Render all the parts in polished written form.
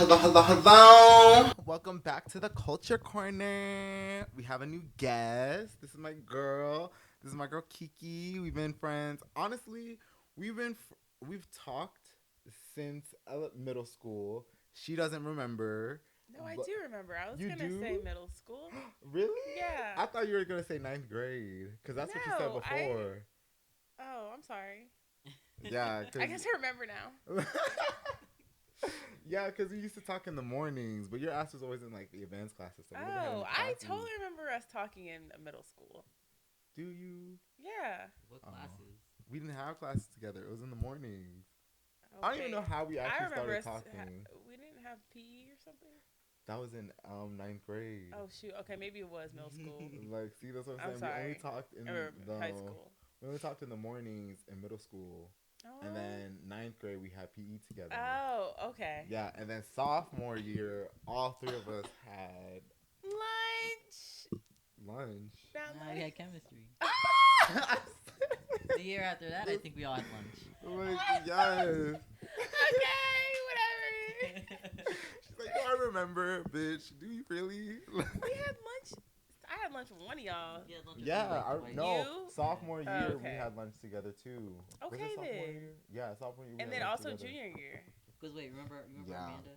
Hello, hello, hello. Welcome back to the Culture Corner. We have a new guest. This is my girl. This is my girl Kiki. We've been friends. Honestly, we've talked since middle school. She doesn't remember. No, I But do remember. I was you gonna say do? middle school. Really? Yeah. I thought you were gonna say ninth grade because that's what you said No, I. before. Oh, I'm sorry. Yeah, I because guess I remember now. yeah, because we used to talk in the mornings, but your ass was always in like the advanced classes, so we never had Oh, any I classes. totally remember us talking in middle school. Do you? Yeah. What Oh, classes? we didn't have classes together. It was in the mornings. I don't even Okay. know how we I actually remember started us. talking. We didn't have PE or something. That was in ninth grade. Oh shoot. Okay, maybe it was middle school. Like, see, that's what I'm I'm saying. We only sorry. talked in Or the high school. we only talked in the mornings in middle school, and Oh. then ninth grade we had PE together. Oh. Okay. Yeah, and then sophomore year, all three of us had Lunch. lunch. Not Nah, we lunch. had chemistry. I The year after that, I think we all had lunch. like, yes. Okay. Whatever. She's like, "Do I remember, bitch? Do you really?" We had lunch. I had lunch with one of y'all. We had lunch with Yeah, you, like, twice. no. You? Sophomore Oh, year, we okay. had lunch together too. Was Okay it sophomore then. year? Yeah, sophomore year. We And had then lunch also together. junior year. Cause wait, remember Yeah. Amanda?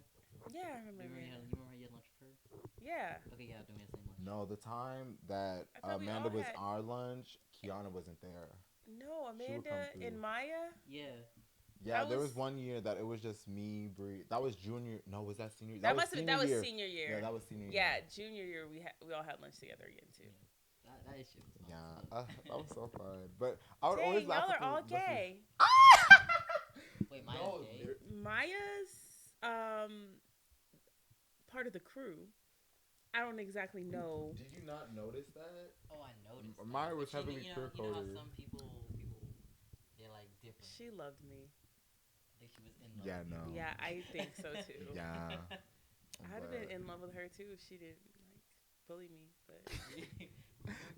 Yeah, I remember. You remember you had lunch with her? Yeah. Okay, yeah, then we had the same lunch. No, the time that I thought we Amanda all was had. our lunch, Kiana wasn't there. No, She would come Amanda through. and Maya. Yeah. Yeah, That there was. was one year that it was just me, Bree. That was junior. No, was that senior? That was must have been. senior That was year. senior year. Yeah, that was senior Yeah, year. junior year we all had lunch together again too. Yeah. That shit was Yeah, fun. that was so fun. But I would always Dang, laugh y'all at are the all the- gay. Wait, Maya's No, gay? there- Maya's part of the crew. I don't exactly know. Did you not notice that? Oh, I noticed. Maya that. was But heavily you know how queer-coded. some people, they're like different. She loved me. I think she was in love. Yeah, with no. you. Yeah, I think so too. Yeah. I'd have been But in love with her too if she didn't like bully me, but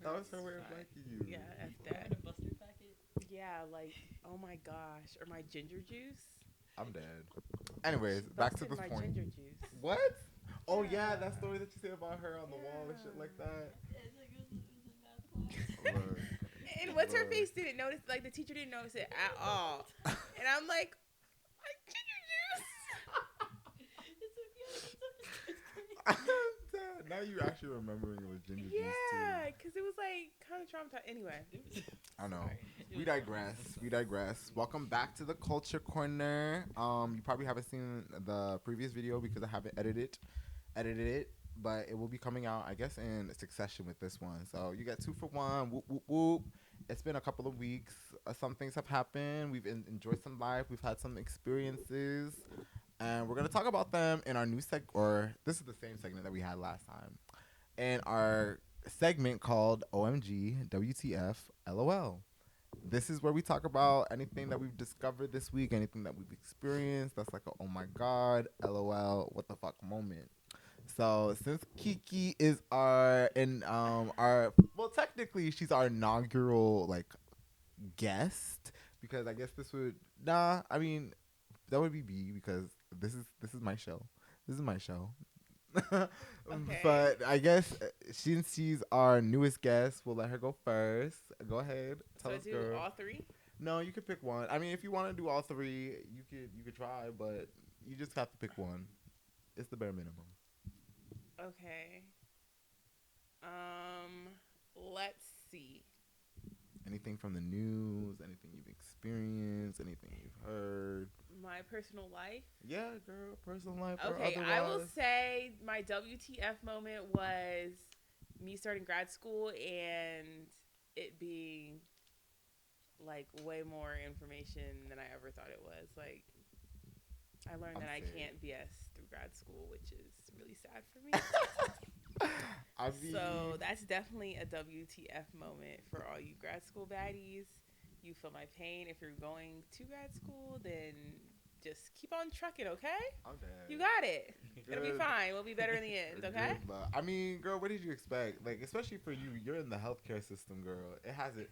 that was her way of Fine. liking you. yeah, F Remember that. the Buster packet? Yeah, like oh my gosh, or my ginger juice. I'm dead. Anyways, She back to busted the my point. ginger juice. What? Oh yeah, Yeah. that story that you said about her on the wall and shit like that. It's like it was in math class. Look, And what's her look. face didn't notice, like the teacher didn't notice it at all. And I'm like, my ginger juice. I'm dead. Now you actually remembering it was ginger juice Yeah, too. because it was like kind of traumatized. Anyway, I know. sorry. We digress. We digress. Welcome back to the Culture Corner. You probably haven't seen the previous video because I haven't edited it, but it will be coming out, I guess, in succession with this one. So you get 2 for 1. Whoop whoop whoop. It's been a couple of weeks. Some things have happened. We've enjoyed some life. We've had some experiences, and we're gonna talk about them in our new or this is the same segment that we had last time, in our segment called OMG WTF LOL. This is where we talk about anything that we've discovered this week, anything that we've experienced. That's like a oh my god, LOL, what the fuck moment. So since Kiki is our well technically she's our inaugural like guest because I guess this would I mean that would be B because this is my show. This is my show. Okay. But I guess since she's our newest guest, we'll let her go first. Go ahead, So tell I us, do girl. all three. No, you could pick one. I mean, if you want to do all three, you could try, but you just have to pick one. It's the bare minimum. Okay. Let's see. Anything from the news, anything you've experienced, anything you've heard. My personal life. Yeah, girl, personal life or Okay, otherwise. I will say my WTF moment was me starting grad school and it being like way more information than I ever thought it was. Like, I learned that I can't BS through grad school, which is really sad for me. I mean, So that's definitely a WTF moment for all you grad school baddies. You feel my pain. If you're going to grad school, then just keep on trucking, okay? I'm dead. You got it. It'll be Good. fine. We'll be better in the end, okay? Good luck. I mean, girl, what did you expect? Like, especially for you, you're in the healthcare system, girl. It hasn't.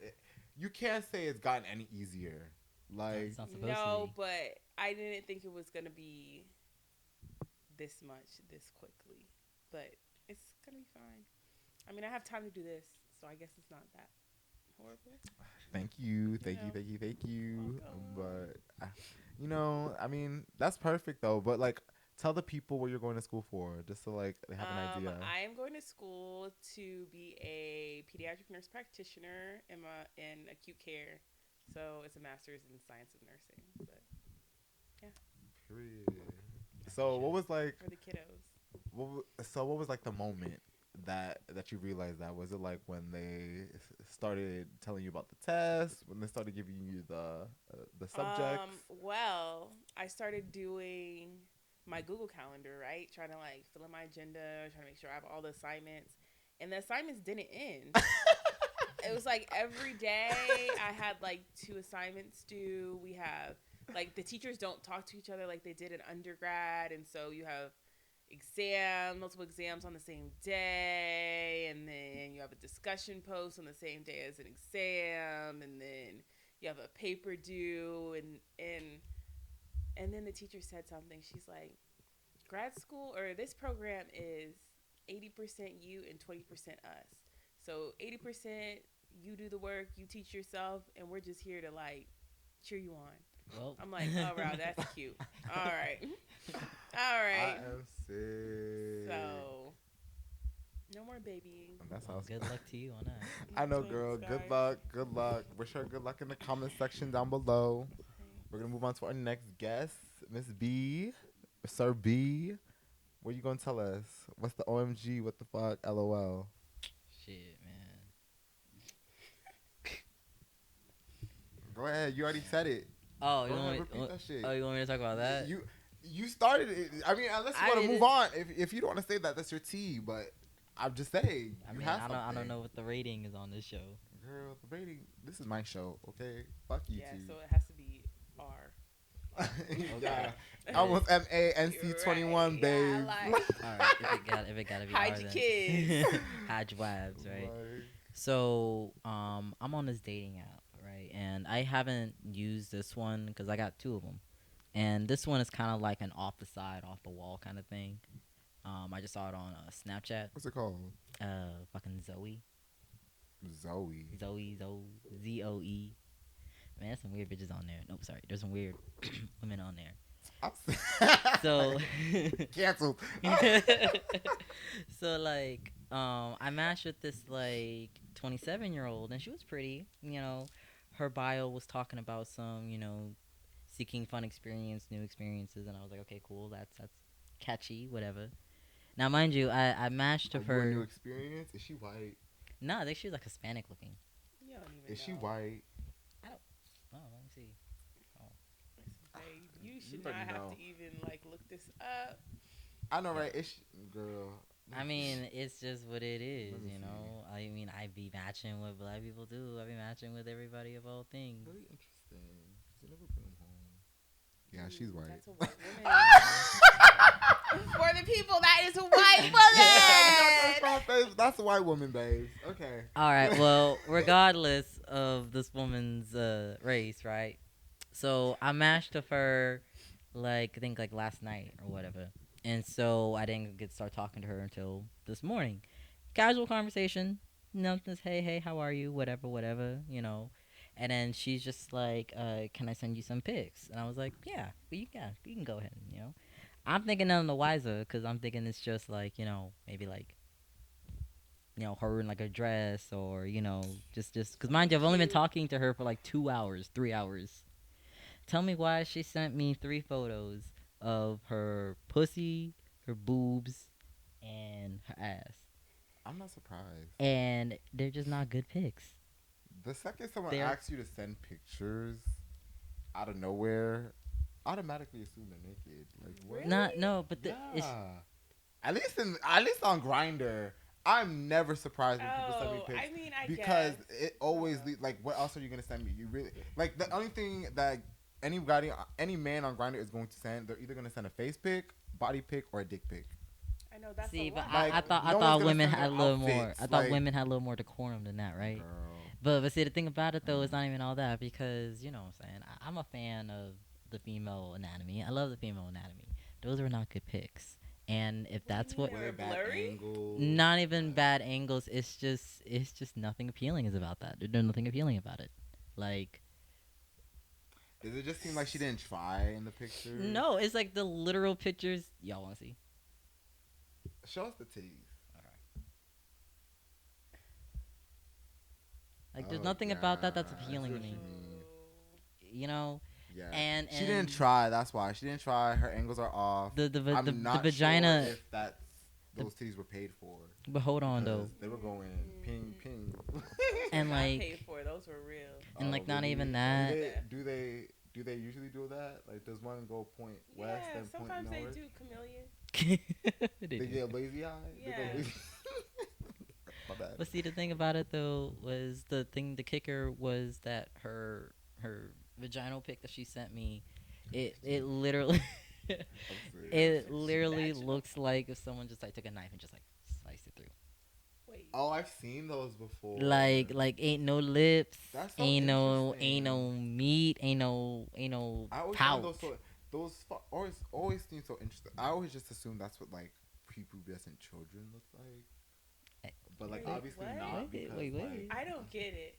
You can't say it's gotten any easier. Like, It's not supposed to No, be. but I didn't think it was going to be this much this quickly, but it's gonna be fine. I mean, I have time to do this, so I guess it's not that horrible. Thank you, You know, thank you. welcome. But I mean, that's perfect though. But like, tell the people what you're going to school for, just so like they have an idea. I am going to school to be a pediatric nurse practitioner in acute care. So it's a master's in science of nursing, but yeah, Period. So what was like? for the kiddos. What was like the moment that you realized that? Was it like when they started telling you about the test, when they started giving you the subjects? Well, I started doing my Google Calendar, right? Trying to like fill in my agenda, trying to make sure I have all the assignments. And the assignments didn't end. It was like every day I had like 2 assignments due. We have like the teachers don't talk to each other like they did in undergrad, and so you have multiple exams on the same day, and then you have a discussion post on the same day as an exam, and then you have a paper due, and then the teacher said something. She's like, grad school or this program is 80% you and 20% us. So 80% you do the work, you teach yourself, and we're just here to like cheer you on. Well, I'm like, oh wow, that's cute. All right. All I right. am sick. So no more babying. That's how. well, good luck to you on that. I know, Thanks, girl. guys. Good luck. Good luck. Wish her good luck in the comment section down below. We're gonna move on to our next guest, Miss B, Sir B. What you gonna tell us? What's the OMG? What the fuck? LOL. Shit, man. Go ahead. You already said it. Oh, Go you ahead, want me? repeat that shit. Oh, you want me to talk about that? You started it. I mean, unless you I want to didn't- move on. If you don't want to say that, that's your tea. But I'm just saying. I you mean, have I something. don't know what the rating is on this show. Girl, the rating. This is my show. Okay. Fuck you Yeah, two. so it has to be R. Yeah. Almost MANC21, babe. Yeah, like, All right, if it gotta be Hide R, your then. kids. Hide your wives, right? Like, So, I'm on this dating app, right? And I haven't used this one because I got 2 of them. And this one is kind of like an off the side, off the wall kind of thing. I just saw it on Snapchat. what's it called? Fucking Zoe. Zoe. Zoe. Man, there's some weird bitches on there. Nope, sorry. There's some weird women on there. So Canceled. so like I matched with this like 27-year-old, and she was pretty. You know, her bio was talking about some, seeking fun experience, new experiences, and I was like, okay, cool, that's catchy, whatever. Now, mind you, I matched with Are you a new her. experience? Is she white? No, I think she was like Hispanic looking. You don't even Is she know. white? Oh, let me see. Babe, you should You not already have know. to even like look this up. I know, right? Is she, girl. I mean, it's just what it is, Let me you know. I mean, I be matching what black people do. I be matching with everybody of all things. Really interesting. You never bring them home. Yeah, she's white. That's a white woman. For the people, that is a white woman. That's a white woman, babe. Okay. All right. Well, regardless of this woman's race, right? So I matched with her, like I think like last night or whatever, and so I didn't get to start talking to her until this morning. Casual conversation, just hey, how are you? Whatever, And then she's just like, can I send you some pics? And I was like, yeah, you can go ahead. I'm thinking none the wiser because I'm thinking it's just like, maybe like, her in like a dress or, just because mind you, I've only been talking to her for like 2 hours, 3 hours. Tell me why she sent me 3 photos of her pussy, her boobs, and her ass. I'm not surprised. And they're just not good pics. The second someone They're- asks you to send pictures out of nowhere, automatically assume they're naked. Like what? Really? No, but it's At least on Grinder, I'm never surprised when people send me Oh, pics. I mean, I Because guess. it always like, what else are you gonna send me? You really like the only thing that any man on Grinder is going to send, they're either gonna send a face pic, body pic, or a dick pic. I know that's see, a but lot. Like, I thought no one's gonna women send had a their little more. outfits, I thought like- women had a little more decorum than that, right? Girl. But see, the thing about it though is not even all that because what I'm saying, I'm a fan of the female anatomy. I love the female anatomy. Those were not good pics. And if What do you that's mean what, they Were they were bad blurry? angles? not even bad angles. It's just nothing appealing is about that. There's nothing appealing about it. Like, Does it just seem like she didn't try in the picture? no, it's like the literal pictures y'all want to see. Show us the titties. Like, there's Oh, nothing about that that's yeah, I see appealing to what you me. mean. You know, Yeah. and She didn't try. That's why she didn't try. Her angles are off. the I'm not vagina. sure if those titties were paid for. But hold on though, Because they were going ping ping. and Not like, paid for. Those were real. and like not really? even Do that. they usually do that? Like, does one go point west Yeah, and point sometimes they north? do chameleon. They They do. get lazy eye. They go Yeah. lazy. My bad. But see, the thing about it though was the kicker was that her vaginal pic that she sent me, it literally I'm serious. it literally Vaginal. looks like if someone just like took a knife and just like sliced it through. Wait. Oh, I've seen those before. Like ain't no lips, That's so ain't no interesting. meat, ain't no I always pouch. find always seem so interesting. I always just assume that's what like prepubescent children look like, but like Wait, obviously what? not Wait, because wait. like I don't get it.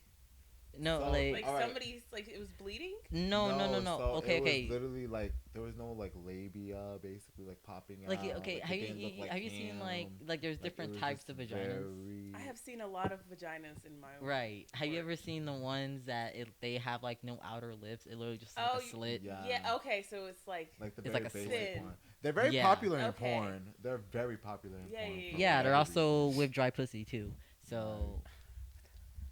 No, So, like Like All right. somebody's like it was bleeding. no. So Okay, it was okay. literally like there was no like labia basically like popping Like out. okay, Like, have it didn't look you like have you seen like ham. there's Like, it different was types just of vaginas? I have seen a lot of vaginas in my Right. Have you work. ever seen the ones that they have like no outer lips? It literally just like Oh, a slit. Yeah. Okay, so it's like Like the It's very like a basic slit. one. They're very Yeah. popular in Okay. porn. They're very popular in Yeah, porn. yeah, for Yeah, they're whatever also reason. with dry pussy too. So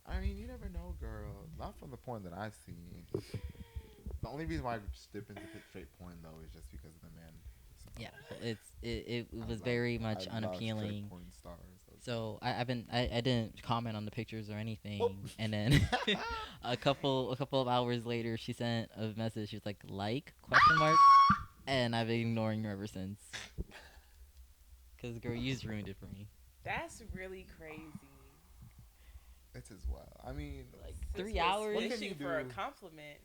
I mean, you never know, girl. Not from the porn that I've seen. The only reason why I just dip into straight porn though is just because of the men. So, yeah, it I was love- very much I love straight unappealing. porn stars. So I didn't comment on the pictures or anything, and then a couple of hours later she sent a message. She was like question mark, and I've been ignoring her ever since. Cause girl, you just ruined it for me. that's really crazy. It's as well. I mean, Like Sis 3 was hours. What can fishing you for a do? compliment.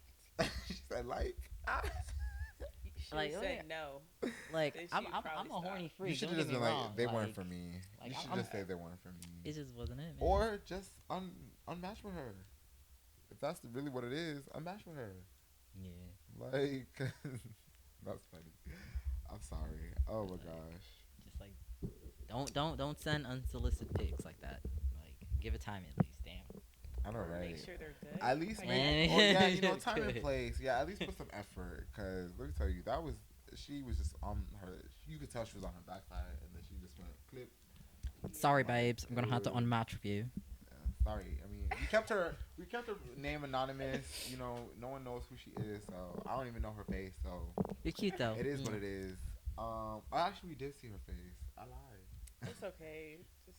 she said like. You should Like, have oh, said yeah. no. Like Then I'm she'd I'm probably a horny stop. freak. You should Don't have get just me been wrong. like, they weren't like, for me. like, You should I'm- just say they weren't for me. It just wasn't it, man. Or just unmatch with her. If that's really what it is, unmatch with her. yeah, Like, that's funny. I'm sorry. Oh my gosh. just like don't send unsolicited pics like that. Like give it time at least. Damn. I know, right? Make sure they're good. At least I make, guess. or yeah, you know, Good. time and place. Yeah, at least put some effort. Cause let me tell you, she was just on her. You could tell she was on her backside, and then she just went clip. Sorry, babes. I'm gonna have to unmatch with you. Yeah, sorry. I mean, we kept her name anonymous. You know, no one knows who she is, so I don't even know her face. So You're cute though. it is what it is. Actually, we did see her face. I lied. It's okay. Just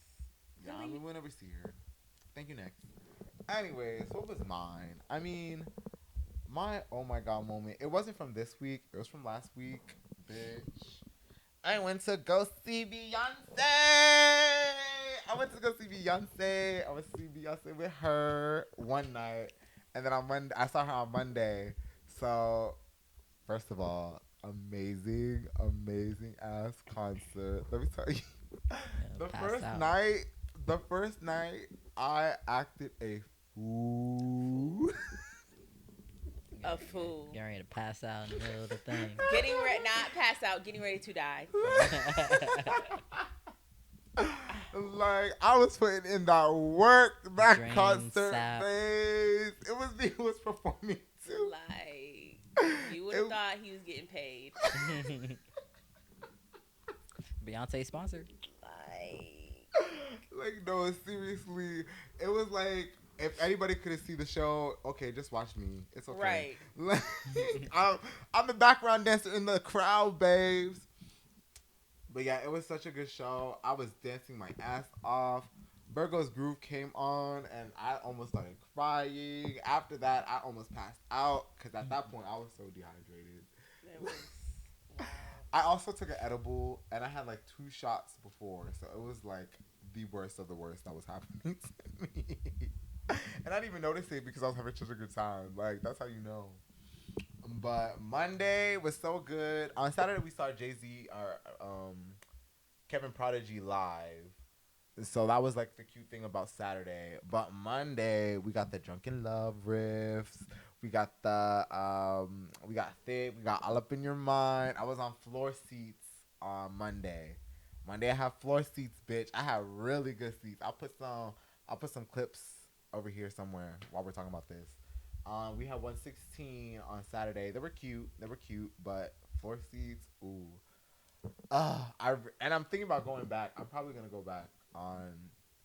Yeah, I mean, we'll never see her. Thank you, next. Anyways, what was mine? I mean, my oh my god moment. It wasn't from this week. It was from last week, bitch. I went to go see Beyonce. I went to go see Beyonce. I went to see Beyonce with her one night, and then on Monday, I saw her on Monday. So, first of all, amazing ass concert. Let me tell you, the pass first out. night, I acted a fool. a fool. Getting ready to pass out in the middle of the thing. Getting ready, not pass out. Getting ready to die. Like, I was putting in that work, that Drain, concert sap. phase. It was me who was performing too. Like you would have It- thought he was getting paid. Beyonce sponsored. Like, no, seriously. It was like, if anybody could have seen the show, okay, just watch me. It's okay. Right. Like, I'm the background dancer in the crowd, babes. But yeah, it was such a good show. I was dancing my ass off. Virgo's Groove came on, and I almost started crying. After that, I almost passed out, because at that point, I was so dehydrated. It was, wow. I also took an edible, and I had like 2 shots before, so it was like the worst of the worst that was happening to me. And I didn't even notice it because I was having such a good time. Like, that's how you know. But Monday was so good. On Saturday, we saw Jay-Z, Kevin Prodigy live. So that was like the cute thing about Saturday. But Monday we got the Drunken Love riffs. We got Thick. We got All Up in Your Mind. I was on floor seats on Monday. Monday I have floor seats, bitch. I have really good seats. I'll put some clips over here somewhere while we're talking about this. We had 116 on Saturday. They were cute. They were cute, but floor seats, ooh. And I'm thinking about going back. I'm probably gonna go back on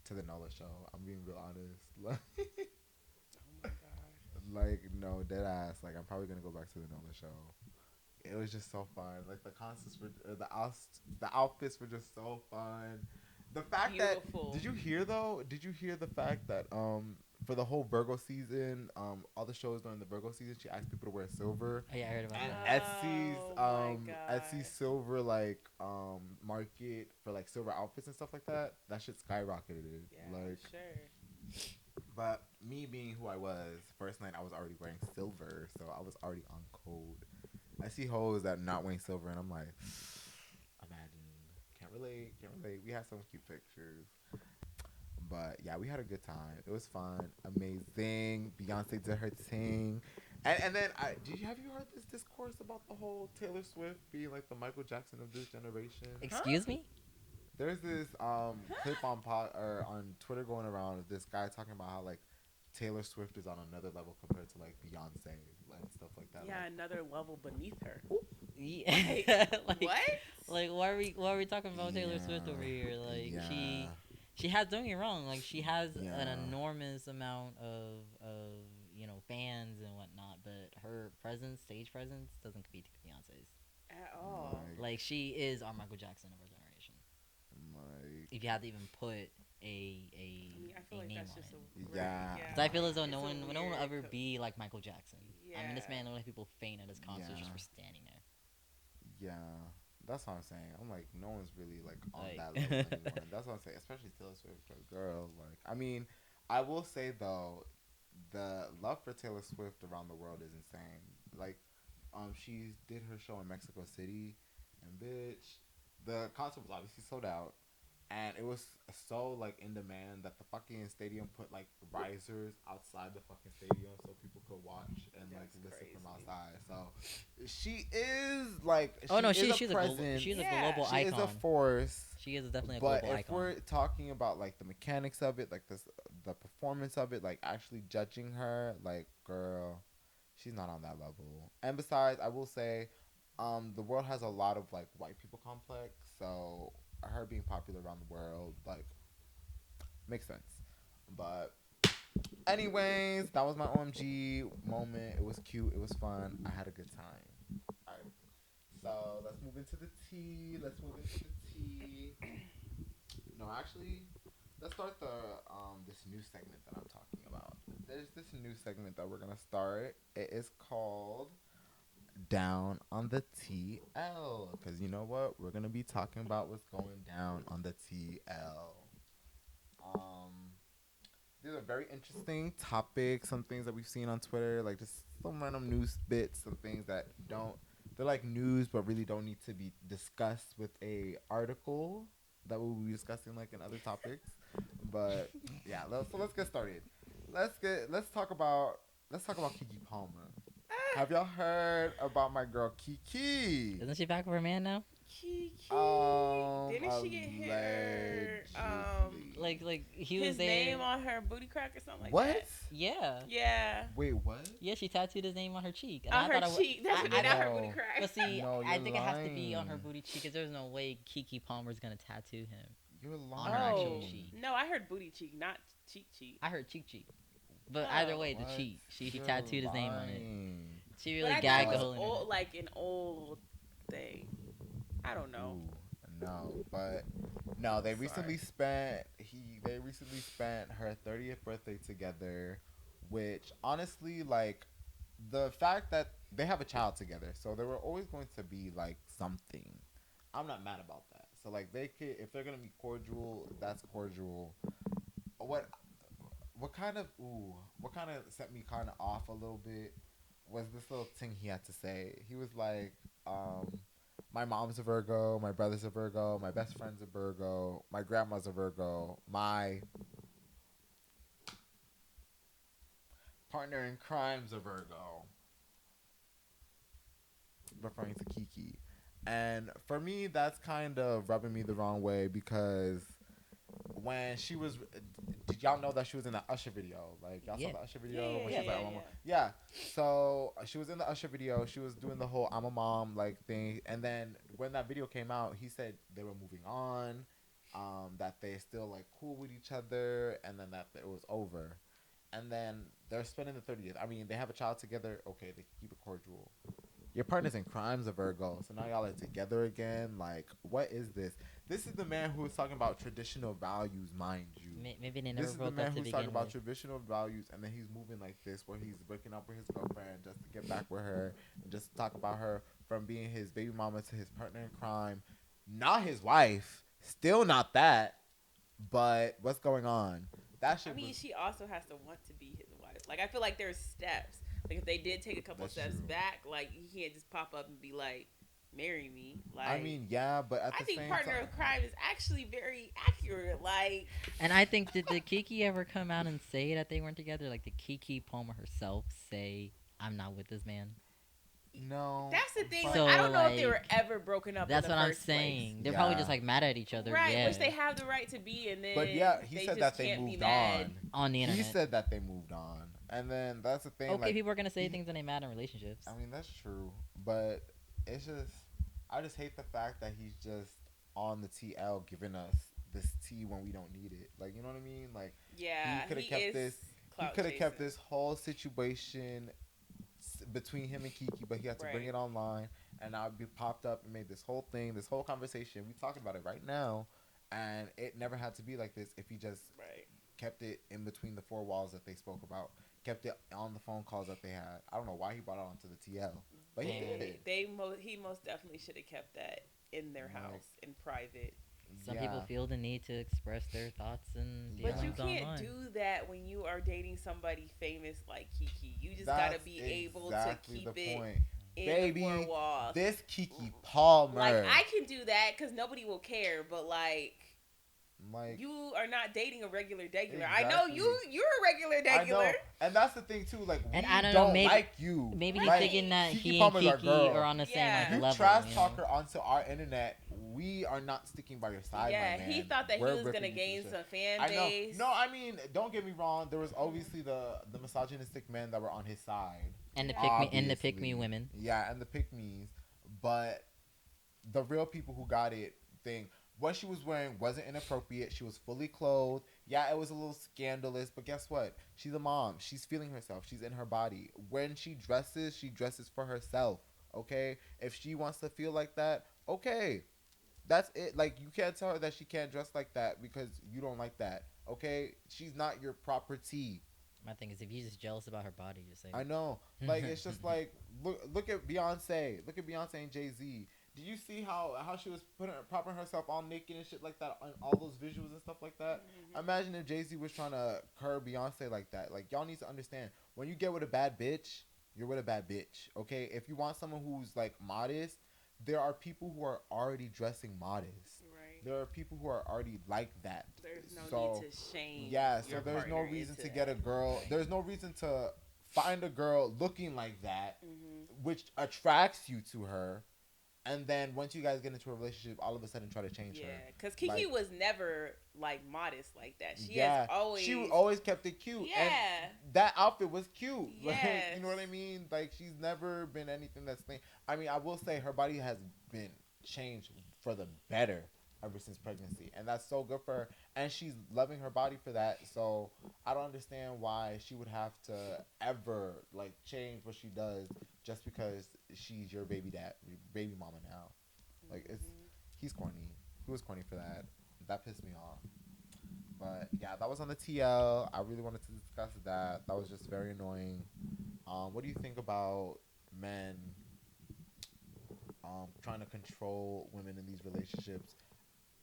to the Nola show. I'm being real honest. Oh my gosh. Like no dead ass. Like I'm probably gonna go back to the Nola show. It was just so fun. Like the concerts were, the outfits were just so fun. The fact Beautiful. that did you hear though? Did you hear the fact that for the whole Virgo season, all the shows during the Virgo season, she asked people to wear silver. Oh, yeah, I heard about And that. Oh my God. Etsy's silver like market for like silver outfits and stuff like that. That shit skyrocketed. Yeah, Like, sure. but me being who I was, first night I was already wearing silver, so I was already on code. I see hoes that not wearing silver, and I'm like, imagine. Can't relate. Can't relate. We had some cute pictures. But yeah, we had a good time. It was fun, amazing. Beyonce did her thing, and then have you heard this discourse about the whole Taylor Swift being like the Michael Jackson of this generation? Excuse me? There's this clip on on Twitter going around of this guy talking about how like Taylor Swift is on another level compared to like Beyonce and stuff like that. Yeah, Like, another level beneath her. Yeah. What? Like why are we talking about Taylor Swift over here? Like she has, don't get me wrong, like she has an enormous amount of fans and whatnot, but her stage presence doesn't compete to Beyonce's. At all. Like she is our Michael Jackson of our generation. like, If you had to even put I mean, I feel like name that's on just it. a great, Yeah. Because I feel as though It's no a one will weird ever be like Michael Jackson. I mean, this Yeah. man will let people faint at his concerts just Yeah. for standing there. yeah, that's what I'm saying. I'm like, no one's really like on Like- that level anymore. And that's what I'm saying, especially Taylor Swift, like, girl. Like, I mean, I will say though, the love for Taylor Swift around the world is insane. Like, she did her show in Mexico City, and bitch, the concert was obviously sold out, and it was so like in demand that the fucking stadium put like risers outside the fucking stadium so people could watch and like That's listen crazy. from outside. So she is like, Oh no, she's she's a presence. she's a Yeah. global She is icon. a force. She is definitely a But global if icon. we're talking about like the mechanics of it, like the performance of it, like actually judging her, like, girl, she's not on that level. And besides, I will say, the world has a lot of like white people complex, so her being popular around the world, like, makes sense. But anyways, that was my OMG moment. It was cute. It was fun. I had a good time. All right. So let's move into the tea. No, actually, let's start this new segment that I'm talking about. There's this new segment that we're gonna start. It is called Down on the TL. Because you know what? We're gonna be talking about what's going down on the TL. These are very interesting topics. Some things that we've seen on Twitter, like just some random news bits. Some things that don't. They're like news, but really don't need to be discussed with a article that we'll be discussing like in other topics. But yeah, so let's get started. Let's talk about Kiki Palmer. Have y'all heard about my girl Kiki? Isn't she back with her man now? Kiki. Didn't she get hit? Like He his was there. name on her booty crack or something like What? that. Yeah. Yeah. Wait, what? Yeah, she tattooed his name on her cheek. And On I her thought cheek. That's what I did not her know. booty crack. But see, No, I you're think it has to be on her lying. booty cheek because there's no way Kiki Palmer's gonna tattoo him. You're On her actual Oh cheek. no, I heard booty cheek, not cheek cheek. I heard cheek. But Oh. either way, the What? cheek. She You're tattooed his name on it. lying. She But really I gagged thought the it hole was in old, it. like an old thing. I don't know. Ooh, no, but no, they Sorry. recently spent her 30th birthday together, which honestly, like, the fact that they have a child together, so there were always going to be like something. I'm not mad about that. So like if they're gonna be cordial, that's cordial. What what kind of set me kind of off a little bit was this little thing he had to say. He was like, My mom's a Virgo. My brother's a Virgo. My best friend's a Virgo. My grandma's a Virgo. My partner in crime's a Virgo. Referring to Kiki. And for me, that's kind of rubbing me the wrong way because when she was, did y'all know that she was in the Usher video? Like y'all saw Yeah. the Usher Yeah, video yeah, when yeah, she's like, yeah, "Oh, mama." yeah. Yeah. So she was in the Usher video. She was doing the whole "I'm a mom" like thing. And then when that video came out, he said they were moving on, that they still like cool with each other, and then that it was over. And then they're spending the 30th. I mean, they have a child together. Okay, they keep it cordial. Your partner's in crime's a Virgo, so now y'all are together again. Like, what is this? This is the man who is talking about traditional values, mind you. Maybe they never This is the broke man up to who's talking begin about with. traditional values, and then he's moving like this, where he's breaking up with his girlfriend just to get back with her, and just to talk about her from being his baby mama to his partner in crime, not his wife, still not that. But what's going on? That I shit mean, was. she also has to want to be his wife. Like, I feel like there's steps. Like, if they did take a couple That's steps true. back, like, he can't just pop up and be like, marry me. Like, I mean, yeah, but at I the think same partner time, of crime is actually very accurate. Like, And I think did Kiki ever come out and say that they weren't together? Like did Kiki Palmer herself say, "I'm not with this man"? no. that's the thing. but- Like, So, I don't know if they were like, ever broken up That's in the what I'm first saying. place. They're probably just Yeah. like mad at each other. Right, Yeah. which they have the right to be, and then But yeah, he they said just that they can't be moved mad. on. On the He internet. said that they moved on, and then that's the thing. Okay, like, people are gonna say he- things when they mad in relationships. I mean, that's true, but it's just, I just hate the fact that he's just on the TL giving us this tea when we don't need it. Like, you know what I mean? Like, Yeah, he could have he kept is this. He clout could have kept chasing. this whole situation between him and Kiki, but he had to bring Right. it online, and now it be popped up and made this whole thing, this whole conversation. We talking about it right now, and it never had to be like this if he just Right. kept it in between the four walls that they spoke about, kept it on the phone calls that they had. I don't know why he brought it onto the TL, but he did. He most definitely should have kept that in their Like, house in private. Some people feel the need to express their thoughts and Yeah. But you feelings can't online. do that when you are dating somebody famous like Kiki. You just That's gotta be able to exactly keep the it point. in Baby, the four walls. This Kiki Palmer, Like, I can do that because nobody will care, but like like you are not dating a regular degular. I know Exactly. you're a regular I know, degular. and that's the thing too. Like, we And I don't know, maybe- like you. Maybe he's Right. thinking that Kiki he and Palmer's our Kiki girl. are on the same Yeah. like You level. trash you know? talk her onto our internet. We are not sticking by your side, Yeah, my he man. thought that We're he was ripping gonna you to gain shit. some fan I know. base. No, I mean, don't get me wrong. There was obviously the misogynistic men that were on his side. And the Yeah. pick me women. Yeah, and the pick me's. But the real people who got it thing, what she was wearing wasn't inappropriate. She was fully clothed. Yeah, it was a little scandalous, but guess what? She's a mom. She's feeling herself. She's in her body. When she dresses for herself. Okay? If she wants to feel like that, okay. That's it. Like, you can't tell her that she can't dress like that because you don't like that. Okay? She's not your property. My thing is, if you're just jealous about her body, just say. I know. Like, it's just like, look at Beyonce. Look at Beyonce and Jay-Z. Did you see how she was propping herself all naked and shit like that on all those visuals and stuff like that? Mm-hmm. Imagine if Jay-Z was trying to curb Beyonce like that. Like, y'all need to understand, when you get with a bad bitch, you're with a bad bitch, okay? If you want someone who's, like, modest, there are people who are already dressing modest. Right. There are people who are already like that. There's no So, need to shame. yeah, so your there's no partner reason into to get a that. girl. There's no reason to find a girl looking like that, Mm-hmm. which attracts you to her, and then once you guys get into a relationship, all of a sudden try to change Yeah, her. because Kiki Like- was never like modest like that. She Yeah, has always. she always kept it cute. Yeah. And that outfit was cute. Like, Yes. you know what I mean? Like, she's never been anything that's thing. I mean, I will say her body has been changed for the better ever since pregnancy, and that's so good for her. And she's loving her body for that. So I don't understand why she would have to ever like change what she does just because she's your baby baby mama now. Like, it's he's corny. He was corny for that. That pissed me off. But yeah, that was on the TL. I really wanted to discuss that. That was just very annoying. What do you think about men trying to control women in these relationships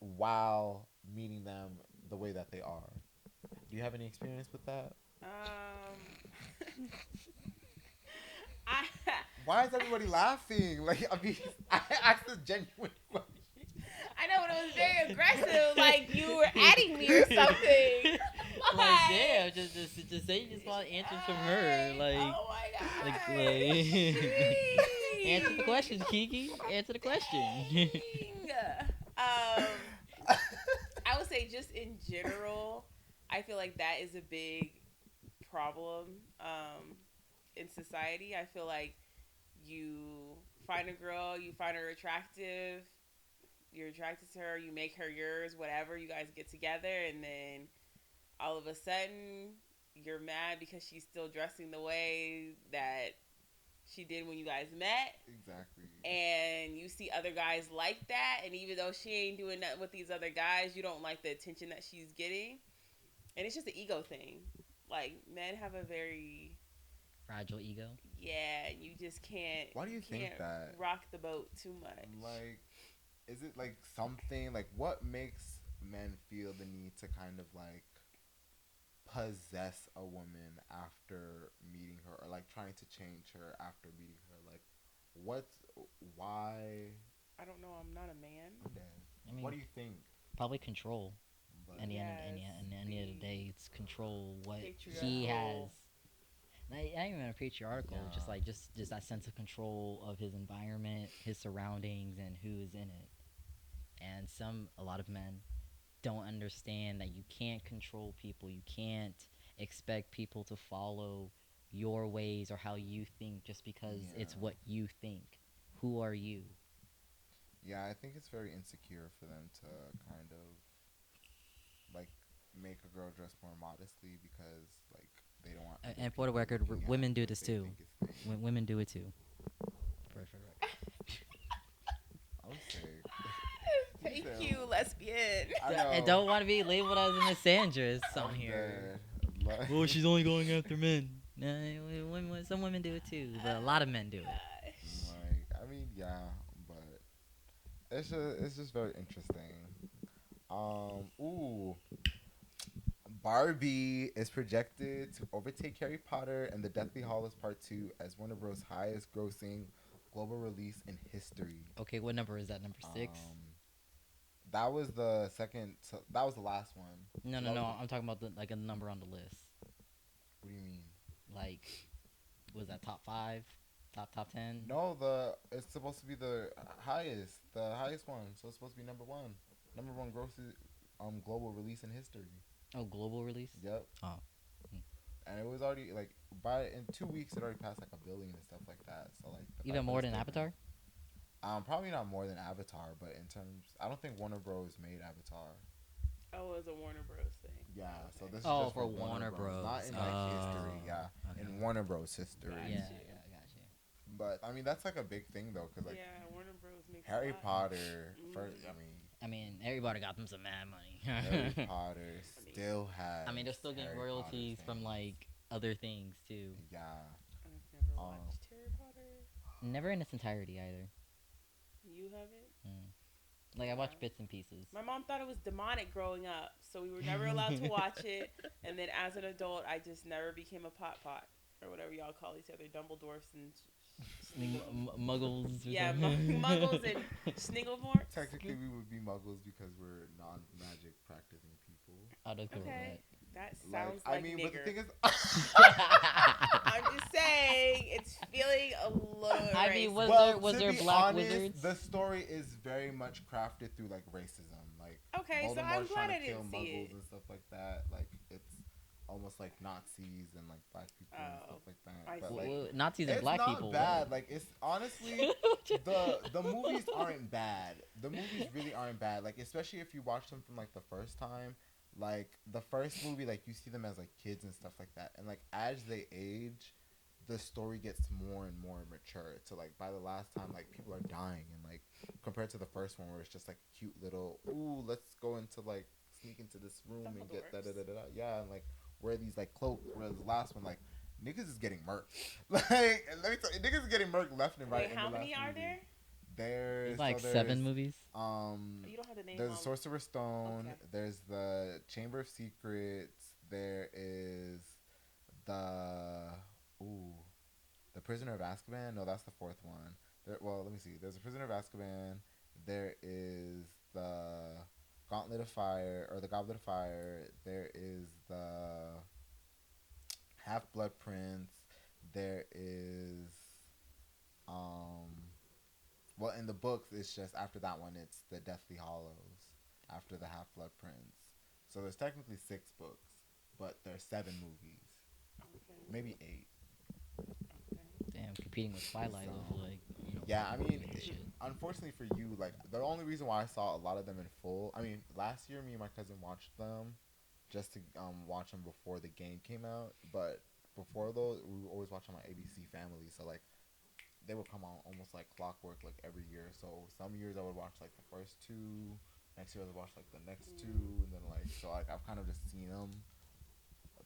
while meeting them the way that they are? Do you have any experience with that? I Why is everybody laughing? Like, I mean, I asked a genuine question. I know, but it was very aggressive. Like you were adding me or something. Like, damn, just say you just want answers from her. Like, oh my god. like answer the question, Kiki. Answer the question. I would say just in general, I feel like that is a big problem in society. I feel like you find a girl, you find her attractive, you're attracted to her, you make her yours, whatever, you guys get together, and then all of a sudden you're mad because she's still dressing the way that she did when you guys met. Exactly. And you see other guys like that, and even though she ain't doing nothing with these other guys, you don't like the attention that she's getting. And it's just an ego thing. Like, men have a very fragile ego. Yeah, you just can't. Why do you think that? Rock the boat too much. Like, is it like something like what makes men feel the need to kind of like possess a woman after meeting her, or like trying to change her after meeting her? Like, why? I don't know. I'm not a man. I'm dead. I mean, what do you think? Probably control. But At the end of the day, it's control what he has. Not even a patriarchal, just that sense of control of his environment, his surroundings, and who is in it. And a lot of men don't understand that you can't control people. You can't expect people to follow your ways or how you think just because it's what you think. Who are you? Yeah, I think it's very insecure for them to kind of like make a girl dress more modestly because like they don't want. And for the record, women do this too. Women do it too. For the record. I'm sick. Thank you, lesbian. I don't want to be labeled as a misandrist on here. Oh, she's only going after men. Some women do it too, but a lot of men do it. Like, I mean, yeah, but it's just very interesting. Barbie is projected to overtake Harry Potter and the Deathly Hallows Part 2 as Warner Bros. Highest grossing global release in history. Okay, what number is that? Number 6? That was the second. That was the last one. No. I'm talking about a number on the list. What do you mean? Like, was that top 5? Top 10? No, it's supposed to be the highest one. So it's supposed to be number 1. Number 1 grosses global release in history. Oh, global release? Yep. Oh. And it was already like in 2 weeks it already passed like 1 billion and stuff like that. So like even more than Avatar? Probably not more than Avatar, but in terms, I don't think Warner Bros. Made Avatar. Oh, it was a Warner Bros. thing. Yeah, so this is just for Warner Bros. Not in like history, okay. In Warner Bros. History. Yeah, gotcha. But I mean, that's like a big thing though, cause like Warner Bros. Makes Harry Potter. First, I mean, everybody got them some mad money. Harry Potter still has. I mean, they're still getting royalties from like other things too. Yeah. I've never watched Harry Potter. Never in its entirety either. You haven't? Like, I watched bits and pieces. My mom thought it was demonic growing up, so we were never allowed to watch it. And then as an adult, I just never became a pot, or whatever y'all call each other, Dumbledores and Muggles. Yeah, Muggles and Snigglesvorts. Technically, we would be Muggles because we're non-magic practicing people. Okay. That sounds like nigger. But the thing is, I'm just saying, it's feeling a little. I mean, was there black wizards? The story is very much crafted through like racism, like so I'm glad I didn't see Muggles it and stuff like that. Like it's almost like Nazis and like black people and stuff like that. But like Nazis and black people. It's not bad. Like it's honestly the movies aren't bad. The movies really aren't bad. Like especially if you watch them from like the first time. Like the first movie, like you see them as like kids and stuff like that, and like as they age, the story gets more and more mature. So like by the last time, like people are dying, and like compared to the first one where it's just like cute little, ooh, let's go into like sneak into this room and get da da da da, yeah, and like wear these like cloaks. Whereas the last one, like niggas is getting murked. Like let me tell you, niggas is getting murked left and right. Wait, how many are there? There's like 7 movies. You don't have the name. There's the Sorcerer's Stone. Okay. There's the Chamber of Secrets. There is the The Prisoner of Azkaban. No, that's the fourth one. Well, let me see. There's a Prisoner of Azkaban. There is the Gauntlet of Fire or the Goblet of Fire. There is the Half Blood Prince. There is um well, in the books it's just after that one it's the Deathly Hollows after the Half Blood Prince. So there's technically 6 books, but there's 7 movies, Okay. maybe 8. Okay. Damn, competing with Twilight So with like yeah, I mean, shit. unfortunately for you, like the only reason why I saw a lot of them in full. I mean, last year me and my cousin watched them just to watch them before the game came out. But before those, we would always watch them on ABC Family. So like they would come out almost like clockwork, like every year. So some years I would watch like the first 2. Next year I would watch like the next 2, and then like so like I've kind of just seen them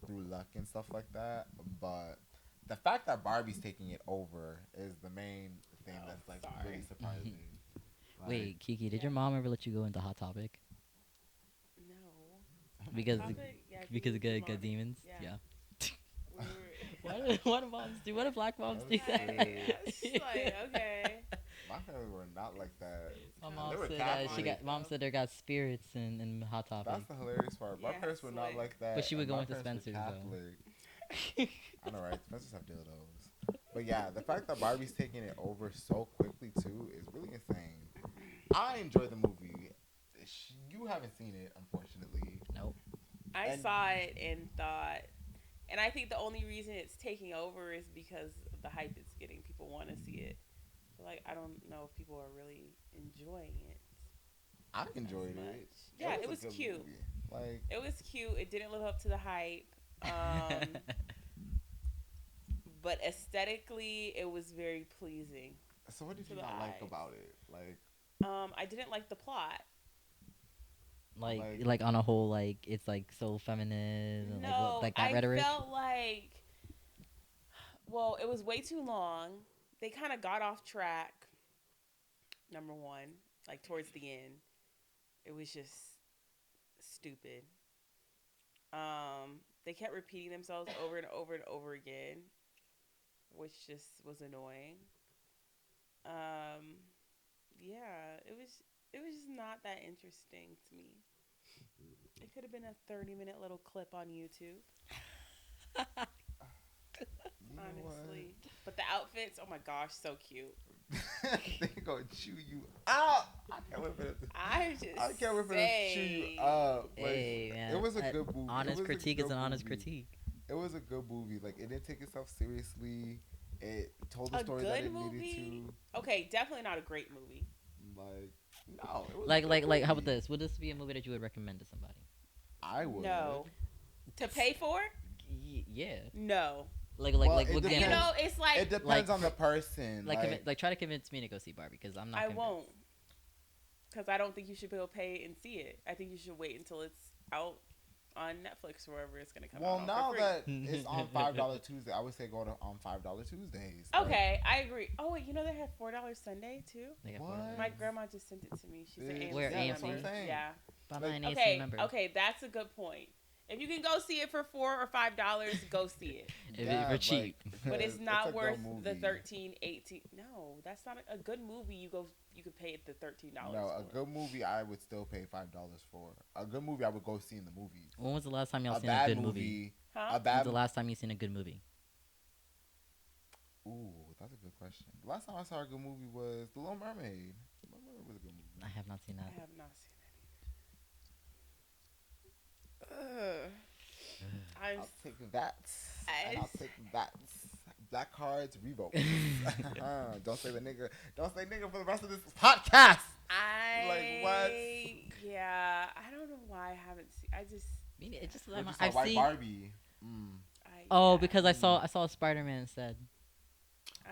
through luck and stuff like that. But the fact that Barbie's taking it over is the main thing Oh, that's like sorry. really surprising. Like, Wait, Kiki, did Yeah. your mom ever let you go into Hot Topic? No. Because Topic? Yeah, I think because it of was good demons. Yeah. Yeah. We What do moms do? What do black moms do That's that? true. It's like, okay. my family were not like that. My They mom were said Catholic. mom said there got spirits in Hot Topic. That's the hilarious part. My Yeah, parents were not like- like that. But she would and go my into parents were Spencer's, though. Catholic. I know, right? Spencer's have dildos. But yeah, the fact that Barbie's taking it over so quickly too is really insane. I enjoy the movie. You haven't seen it, unfortunately. Nope. I And- saw it and thought, and I think the only reason it's taking over is because of the hype it's getting. People want to see it. But like, I don't know if people are really enjoying it. I enjoyed much. it. Yeah, it a was good cute. movie. Like, It was cute. It didn't live up to the hype. But aesthetically, it was very pleasing. so what did To you the not like eyes. about it? Like, I didn't like the plot. like on a whole, like it's like so feminine and No, like that I rhetoric. felt like, well, it was way too long. They kind of got off track. Number one, like towards the end, it was just stupid. They kept repeating themselves over and over and over again, which just was annoying. Yeah, it was just not that interesting to me. It could have been a 30-minute little clip on YouTube, you know honestly. But the outfits, oh my gosh, so cute. what? They gonna chew you out. I can't wait for them. I just I can't wait for them to chew you say- up. Like, Hey man, it was a good movie. It Honest was a critique is good an honest movie. critique. It was a good movie. Like, it didn't take itself seriously. It told the A story that good it movie? needed Okay, definitely not a great movie. to. Like, no. It was a Like good how about movie. this? Would this be a movie that you would recommend to somebody? I would. No. To pay for? Yeah. No. Well, Like it what depends. You know, it's like It depends like- on the person. like try to convince me to go see Barbie because I'm not. I convinced. won't. Because I don't think you should be able to pay and see it. I think you should wait until it's out on Netflix or wherever it's going to come well, out. now for free. that it's on $5 Tuesday, I would say go to on $5 Tuesdays. Like, Okay, I agree. Oh, wait, you know they had $4 Sunday too? They got What? $4. My grandma just sent it to me. She's an Bitch, AMC Where, yeah, that's what I'm member. saying. Yeah. Buy Like- my an AC Okay, member. okay, that's a good point. If you can go see it for $4 or $5, go see it. If yeah, it for cheap. But it's a not good worth the movie. 13, 18. No, that's not a good movie. You could pay it the $13. No, a for. good movie I would still pay $5 for. A good movie I would go see in the movies. When was the last time y'all A seen a bad good movie? movie. Huh? A When's bad. the last time you seen a good movie? Ooh, that's a good question. The last time I saw a good movie was The Little Mermaid. The Little Mermaid was a good movie. I have not seen I that. have not seen that either. I'll take that. And I'll I- take that. Black cards revoked. Don't say the nigga. Don't say nigga for the rest of this podcast. Like, what? Yeah, I don't know why I haven't seen. I just. I mean, it just What, you saw I've White seen. Barbie. Oh, yeah, because I saw Spider-Man instead.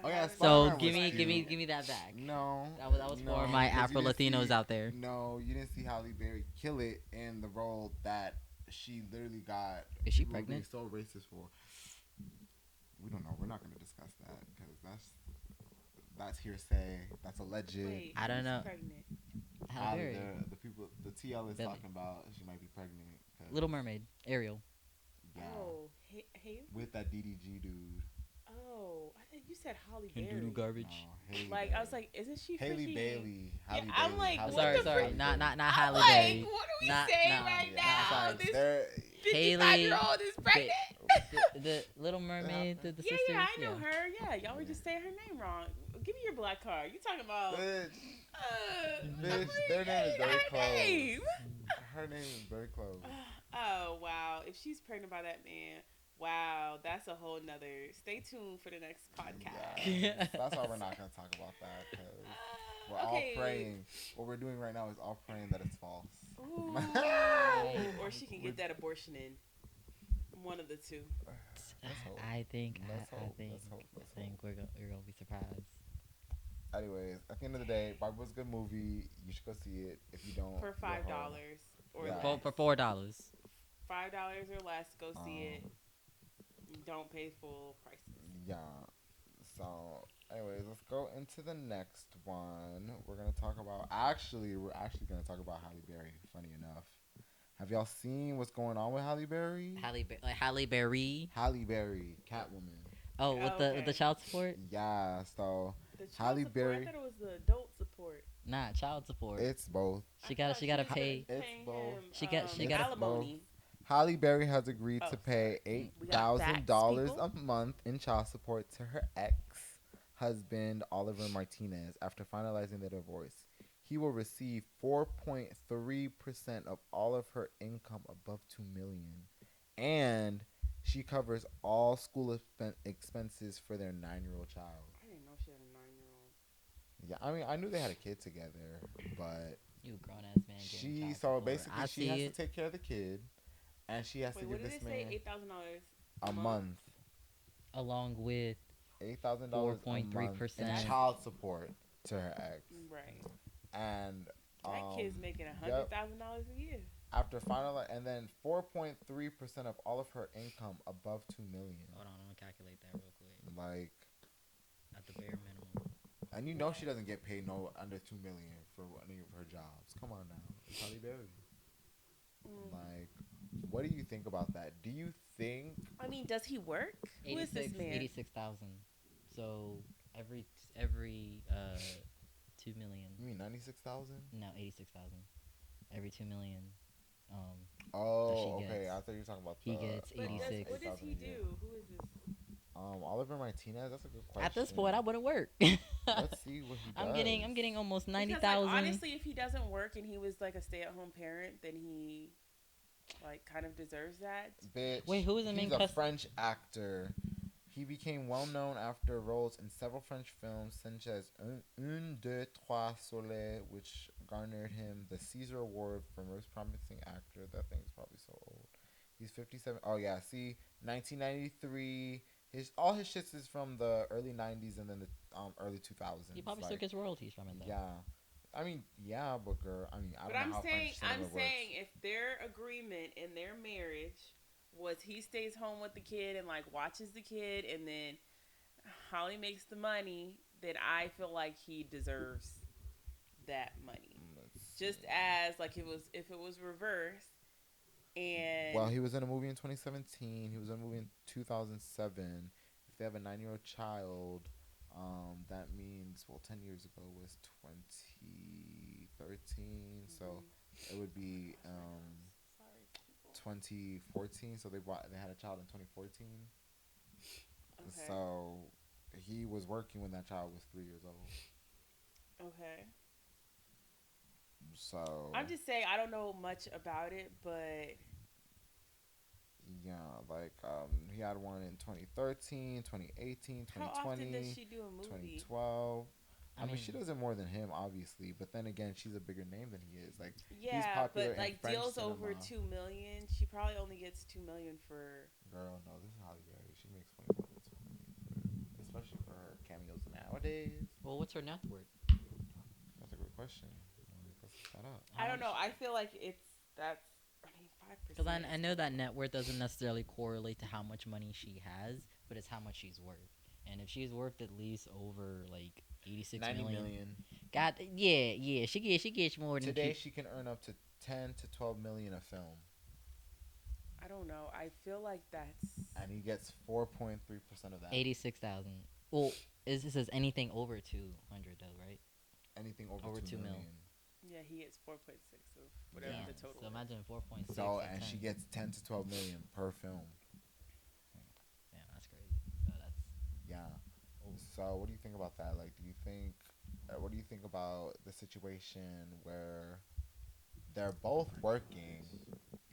Oh, yeah, haven't So Spider-Man give was me cute. give me that back. No. That was no, for my because Afro you didn't Latinos see- out there. No, you didn't see Halle Berry kill it in the role that she literally got. Is she people were being pregnant? So racist for. We don't know. We're not going to discuss that because that's hearsay. That's alleged. Wait, I don't who's know. Pregnant? Halle Berry. The people, the TL is Billy. talking about she might be pregnant. 'Cause, Little Mermaid. Ariel. Yeah. Oh, hey. With that DDG dude. Oh, you You said Holly And Berry. doo-doo garbage. No, Haley Like Berry. I was like, isn't she Haley freaking? Bailey. Yeah, Halle I'm Bailey. like, Halle what Sorry, the sorry, fuck? not I'm Halle like, Berry. what are we Not- saying not- right Yeah, now? sorry. This They're 55-year-old is pregnant. the Little Mermaid, the Yeah, sisters. I know her. Yeah, y'all were just saying her name wrong. Give me your black card. You talking about? bitch. Uh, Bitch, their name is very her close. name. Her name is very close. Oh wow! If she's pregnant by that man, wow, that's a whole nother. Stay tuned for the next podcast. Yeah, that's why we're not gonna talk about that because we're all praying. What we're doing right now is all praying that it's false. Ooh. Or she can get that abortion in. One of the two. Let's hope. I think Let's I hope. think Let's hope. I Let's think hope. we're gonna be surprised. Anyways, at the end of the day, Barbie was a good movie. You should go see it. If you don't, For $5 or Yeah. less. For $4. $5 or less, go see it. Don't pay full prices. Yeah. So, anyways, let's go into the next one. We're gonna talk about. We're actually gonna talk about Halle Berry. Funny enough, have y'all seen what's going on with Halle Berry? Halle Berry. Halle Berry, Catwoman. Oh, with the child support? Yeah. So The child Halle support, Berry. I thought it was the adult support. Nah, child support. It's both. She gotta pay. It's both. She gotta- alimony. Halle Berry has agreed Oh, to pay sorry. We got $8,000 facts, a month in child support to her ex-husband Oliver Martinez after finalizing the divorce. He will receive 4.3% of all of her income above $2 million, and she covers all school expenses for their 9-year-old child. I didn't know she had a 9-year-old. Yeah, I mean, I knew they had a kid together, but You a grown ass man. she basically she has to take care of the kid, and she has Wait, to what give did this it say? man $8,000 a month. along with $8,000 4.3% in child support to her ex, Right. and That kid's making $100,000 a year. after and then 4.3% of all of her income above $2 million. Hold on, I'm gonna calculate that real quick. Like, At the bare minimum. and you know she doesn't get paid no under $2 million for any of her jobs. Come on now, it's Halle Berry. Like, what do you think about that? Do you think? I mean, does he work? Who is this man? 86,000. So every 2 million. You mean 96,000? No, 86,000. Every 2 million. Oh, she okay. gets- I thought you were talking about. he gets But 86. what does he do? Who is this? Oliver Martinez. That's a good question. At this point, I wouldn't work. Let's see what he does. I'm getting almost Because, 90,000. like, honestly, if he doesn't work and he was like a stay-at-home parent, then he like kind of deserves that. Bitch. Wait, who was the main He's a cust- French actor. He became well known after roles in several French films, such as Un, Deux, Trois Soleils, which garnered him the Caesar Award for Most Promising Actor. That thing's probably so old. He's 57. Oh yeah, see, 1993. All his shits is from the early 90s and then the early 2000s. He probably still gets royalties from it, though. Yeah. I mean, yeah, but girl, I mean, I But don't I'm know how saying, French cinema works. if their agreement in their marriage was he stays home with the kid and like watches the kid, and then Holly makes the money, then I feel like he deserves that money. Just as like if it was reversed, and Well, he was in a movie in 2017. He was in a movie in 2007. If they have a 9-year-old child, that means 10 years ago was 2013. So it would be 2014. So they had a child in 2014. Okay. So he was working when that child was 3 years old. Okay. So I'm just saying I don't know much about it, but yeah, like he had one in 2013, 2018, 2020, how often does she do a movie? 2012. I mean, mean, she does it more than him, obviously. But then again, she's a bigger name than he is. Like, Yeah, popular but in like French deals over cinema. 2 million, she probably only gets 2 million for. girl, no, this is Halle Berry. She makes way more than 2 million, especially for her cameos nowadays. well, what's her net worth? That's a good question. Let's look that up. I don't know. I feel like that's. I mean, 5%. Because I know that net worth doesn't necessarily correlate to how much money she has, but it's how much she's worth. And if she's worth at least over like 86 90 million, million. God, yeah, she gets more than Today, she can earn up to 10 to 12 million a film, I don't know. I feel like that's. and he gets 4.3% of that. 86,000. Well, it says anything over 200 though, right? Anything over, Over 2 mil. million. Yeah, he gets 4.6 of whatever Damn. the total So is. imagine 4.6. So at and 10. she gets 10 to 12 million per film. Damn, that's crazy. So that's. Yeah. Oh. So what do you think about that? Like, do you think? What do you think about the situation where they're both working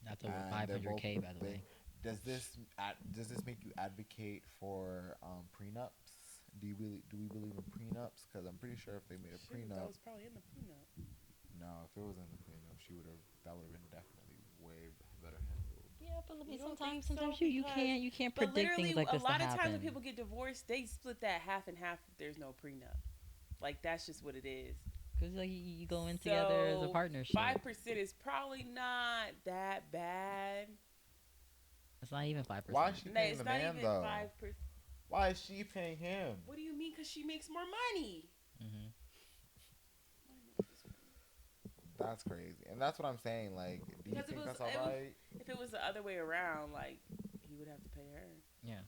That's over and they're both? 500K, by the way. Does this make you advocate for prenups? Do we believe in prenups? Because I'm pretty sure if they made a Shit, that prenup, was probably in the prenup. no, if it was in the prenup, that would have been definitely way better handled. Yeah, but You don't sometimes think so? you Because- you can't But predict literally, things like a this to lot of times happen. when people get divorced, they split that half and half if there's no prenup. Like, that's just what it is. Because like you go in together as a So, partnership. 5% is probably not that bad. It's not even 5%. Why is she No, paying it's the not man even though? 5%. Why is she paying him? What do you mean? Because she makes more money. Mm-hmm. That's crazy, and that's what I'm saying. Like, do you Because think that's it was- alright? If it was the other way around, like, he would have to pay her. Yeah.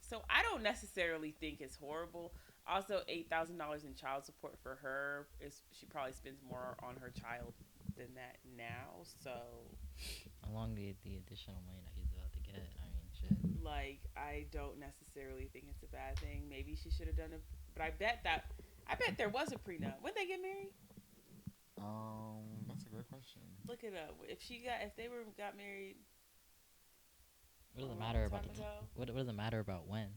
So I don't necessarily think it's horrible. Also, $8,000 in child support for her is she probably spends more on her child than that now. So, Along the additional money that he's about to get. I mean, shit. like, I don't necessarily think it's a bad thing. Maybe she should have done it, but I bet there was a prenup. When they get married? That's a great question. Look it up. If they got married. What does a it long matter about time ago? what does it matter about when?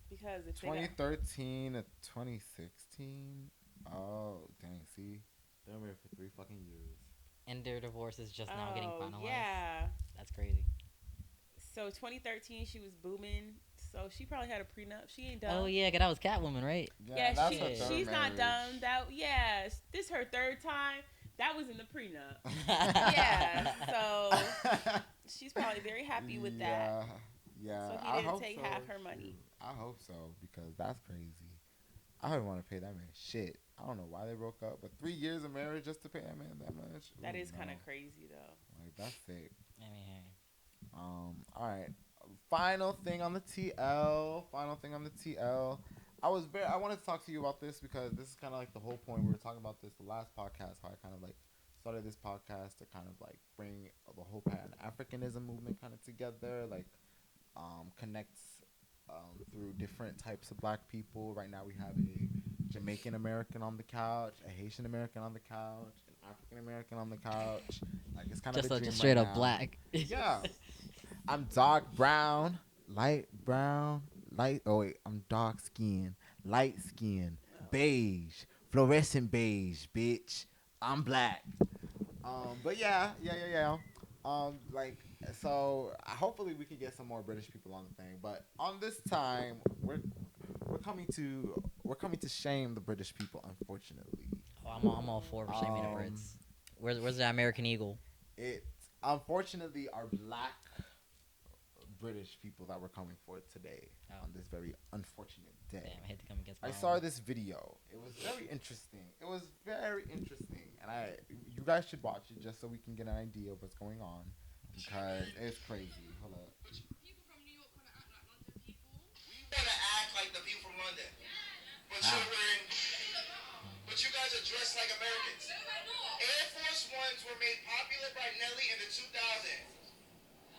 Because if they got 2013 to 2016. Oh, dang! See, they're married for 3 fucking years. And their divorce is just now getting finalized. Yeah. That's crazy. So 2013, she was booming. So she probably had a prenup. She ain't done. Oh yeah, 'cause that was Catwoman, right? Yeah, that's her third she's not marriage. done. This her third time. That was in the prenup. Yeah, so she's probably very happy with that. Yeah, So he I didn't hope take so. half her money. Shoot, I hope so because that's crazy. I don't want to pay that man shit. I don't know why they broke up, but 3 years of marriage just to pay that man that much. That Ooh, is kind no. of crazy, though. Like that's sick. I mean, hey. All right. Final thing on the TL. I wanted to talk to you about this because this is kind of like the whole point. We were talking about this the last podcast. How I kind of like started this podcast to kind of like bring the whole Pan Africanism movement kind of together, like connects through different types of black people. Right now we have a Jamaican American on the couch, a Haitian American on the couch, an African American on the couch. Like it's kind Just of a like dream straight right up now. black. Yeah. I'm dark brown, light brown, light. Oh wait, I'm dark skin, light skin, beige, fluorescent beige, bitch. I'm black. But yeah. Like so, hopefully we can get some more British people on the thing. But on this time, we're coming to shame the British people, unfortunately. Oh, I'm all for shaming the Brits. Where's the American Eagle? It unfortunately are black British people that we're coming for today on this very unfortunate day. Damn, I had to come against. I saw this video. It was very interesting. And you guys should watch it just so we can get an idea of what's going on because it's crazy. Hold up. People from New York want to act like London people. We want to act like the people from London, but you guys are dressed like Americans. Air Force Ones were made popular by Nelly in the 2000s.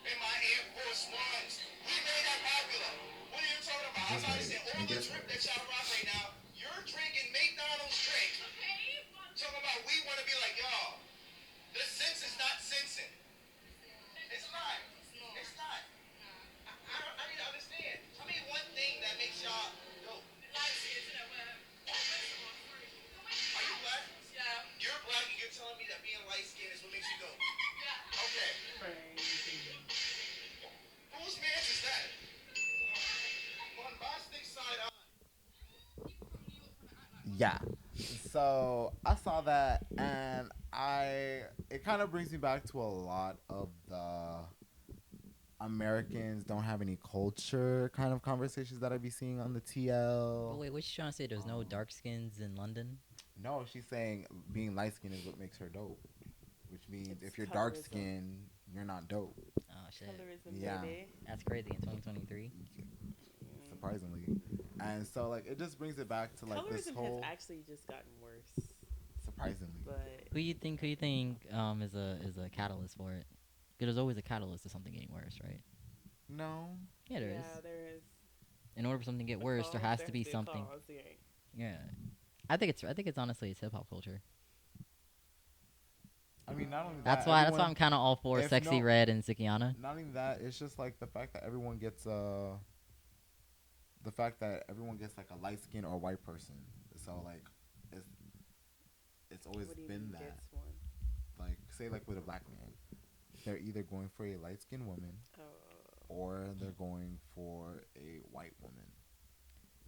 In my Air Force Ones, we made that popular. What are you talking about? I'm not saying all the drip that y'all rock right now. You're drinking McDonald's drink. Talking about we want to be like y'all. The sense is not sensing. It's not. It's not. I need to understand. Tell me one thing that makes y'all dope. Are you black? Yeah. You're black and you're telling me that being light skinned is what makes you dope. Yeah. Okay. Whose man is that? On bombastic side on. Yeah. So I saw that and it kind of brings me back to a lot of the Americans don't have any culture kind of conversations that I be seeing on the TL. Oh wait, what you trying to say? There's no dark skins in London? No, she's saying being light skinned is what makes her dope. Which means It's if you're dark colorism. skinned, you're not dope. Oh shit, Colorism, Yeah. baby. that's crazy. In 2023. surprisingly. And so like it just brings it back to like this Colorism has whole actually just gotten worse. surprisingly. But Who you think? Who you think is a catalyst for it? Because there's always a catalyst to something getting worse, right? No. Yeah, there is. yeah, there is In order for something to get a worse, cause. there has There to be a something. cause, yeah. Yeah, I think it's honestly it's hip hop culture. I mean, not only That's that, why everyone, I'm kind of all for if Sexy no, Red and Kianna. not only that, it's just like the fact that everyone gets the fact that everyone gets like a light skin or a white person. So like it's it's always What do you been mean that. gets one? Like say like with a black man, they're either going for a light skinned woman Oh. or they're going for a white woman.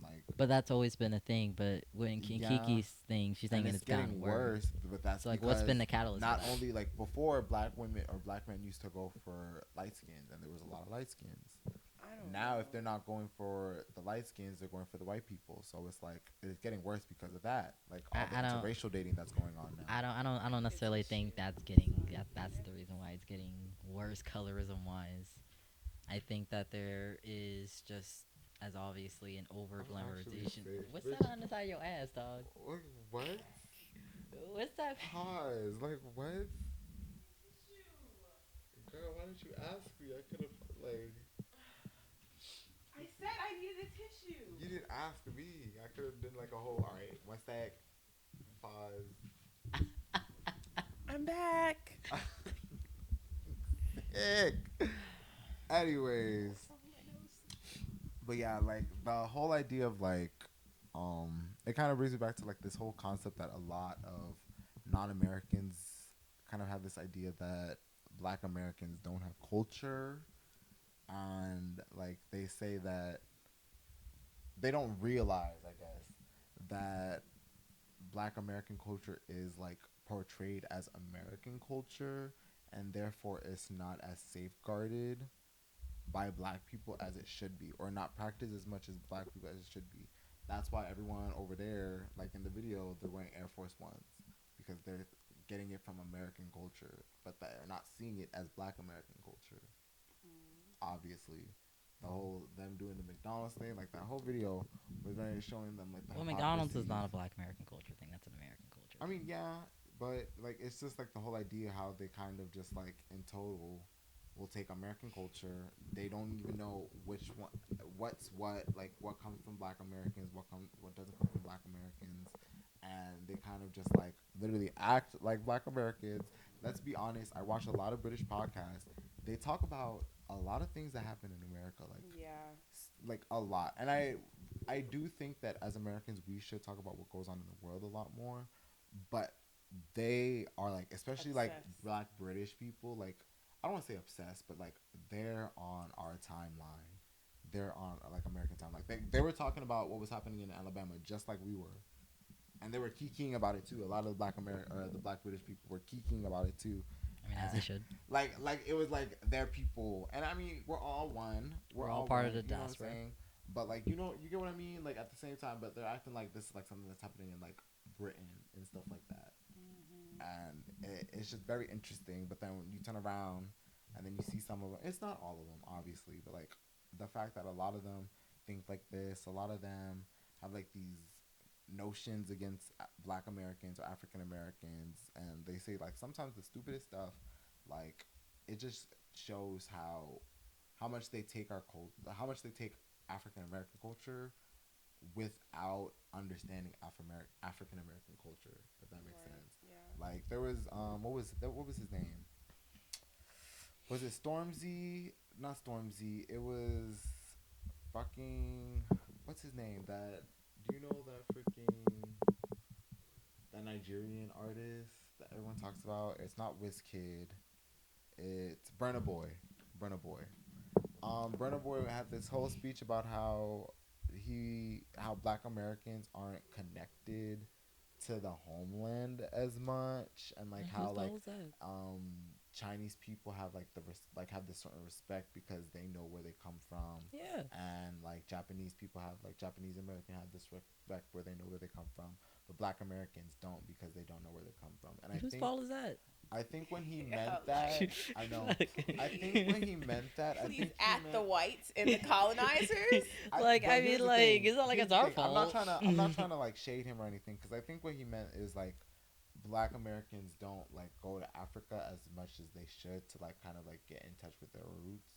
Like But that's always been a thing. But when yeah, Kiki's thing, she's and saying it's it's gotten getting worse. worse. But that's So like, because what's been the catalyst? not for that? only like before black women or black men used to go for light skins, and there was a lot of light skins. I don't Now, know. if they're not going for the light skins, they're going for the white people. So it's like it's getting worse because of that. Like all the I don't- interracial dating that's going on now. I don't necessarily It's think true. that's getting that's the reason why it's getting worse colorism wise. I think that there is just as obviously an over glamorization. sick. What's Bitch. that on the side of your ass, dog? What? What's that? Pause. Like what? Girl, why didn't you ask me? I could have like. I said I needed a tissue. You didn't ask me. I could have done like a whole. All right, one sec. Pause. I'm back. Sick. Anyways, but yeah, like the whole idea of like, it kind of brings me back to like this whole concept that a lot of non-Americans kind of have this idea that Black Americans don't have culture, and like they say that they don't realize, I guess, that Black American culture is like portrayed as American culture, and therefore it's not as safeguarded by Black people as it should be, or not practiced as much as Black people as it should be. That's why everyone over there, like in the video, they're wearing Air Force Ones because they're getting it from American culture, but they're not seeing it as Black American culture. Obviously, the whole them doing the McDonald's thing, like that whole video was very showing them like the Well, McDonald's is hypocrisy. not a Black American culture thing. That's an American culture. I mean, yeah, but like it's just like the whole idea how they kind of just like in total will take American culture. They don't even know which one, what's what, like what comes from Black Americans, what doesn't come from Black Americans, and they kind of just like literally act like Black Americans. Let's be honest. I watch a lot of British podcasts. They talk about a lot of things that happen in America, Yeah. like a lot. And I do think that as Americans we should talk about what goes on in the world a lot more. But they are like, especially like Obsessed. Black British people, like I don't want to say obsessed, but like they're on our timeline. They're on like American time. Like they were talking about what was happening in Alabama just like we were. And they were kikiing about it too. A lot of the the Black British people were kikiing about it too. I mean, as they should. Like it was like their people, and I mean we're all one. We're all part of the you know what I'm diaspora. saying? But like you get what I mean. Like at the same time, but they're acting like this is like something that's happening in like Britain and stuff like that. And it's just very interesting. But then when you turn around and then you see some of them, it's not all of them obviously, but like the fact that a lot of them think like this, a lot of them have like these notions against Black Americans or African Americans, and they say like sometimes the stupidest stuff. Like it just shows how much they take our culture, how much they take African American culture without understanding African American culture, if that makes Right. sense. Yeah. Like there was what was his name? Was it Stormzy? Not Stormzy. It was fucking what's his name? That do you know that freaking that Nigerian artist that everyone talks about? It's not Wizkid. It's Burna Boy. Burna Boy. Burna Boy had this whole speech about how Black Americans aren't connected to the homeland as much, and like how like Chinese people have like have this sort of respect because they know where they come from. Yeah. And like Japanese people have like Japanese American have this respect where they know where they come from, but Black Americans don't because they don't know where they come from. And Whose fault is that? I think when he Yeah, meant that, I know. I think when he meant that, I Please think he at the meant. whites and the colonizers. Like, But I here's mean, the like, thing. it's not like Here's it's the our thing. I'm not fault. trying to. I'm not trying to like shade him or anything, because I think what he meant is like Black Americans don't like go to Africa as much as they should to like kind of like get in touch with their roots.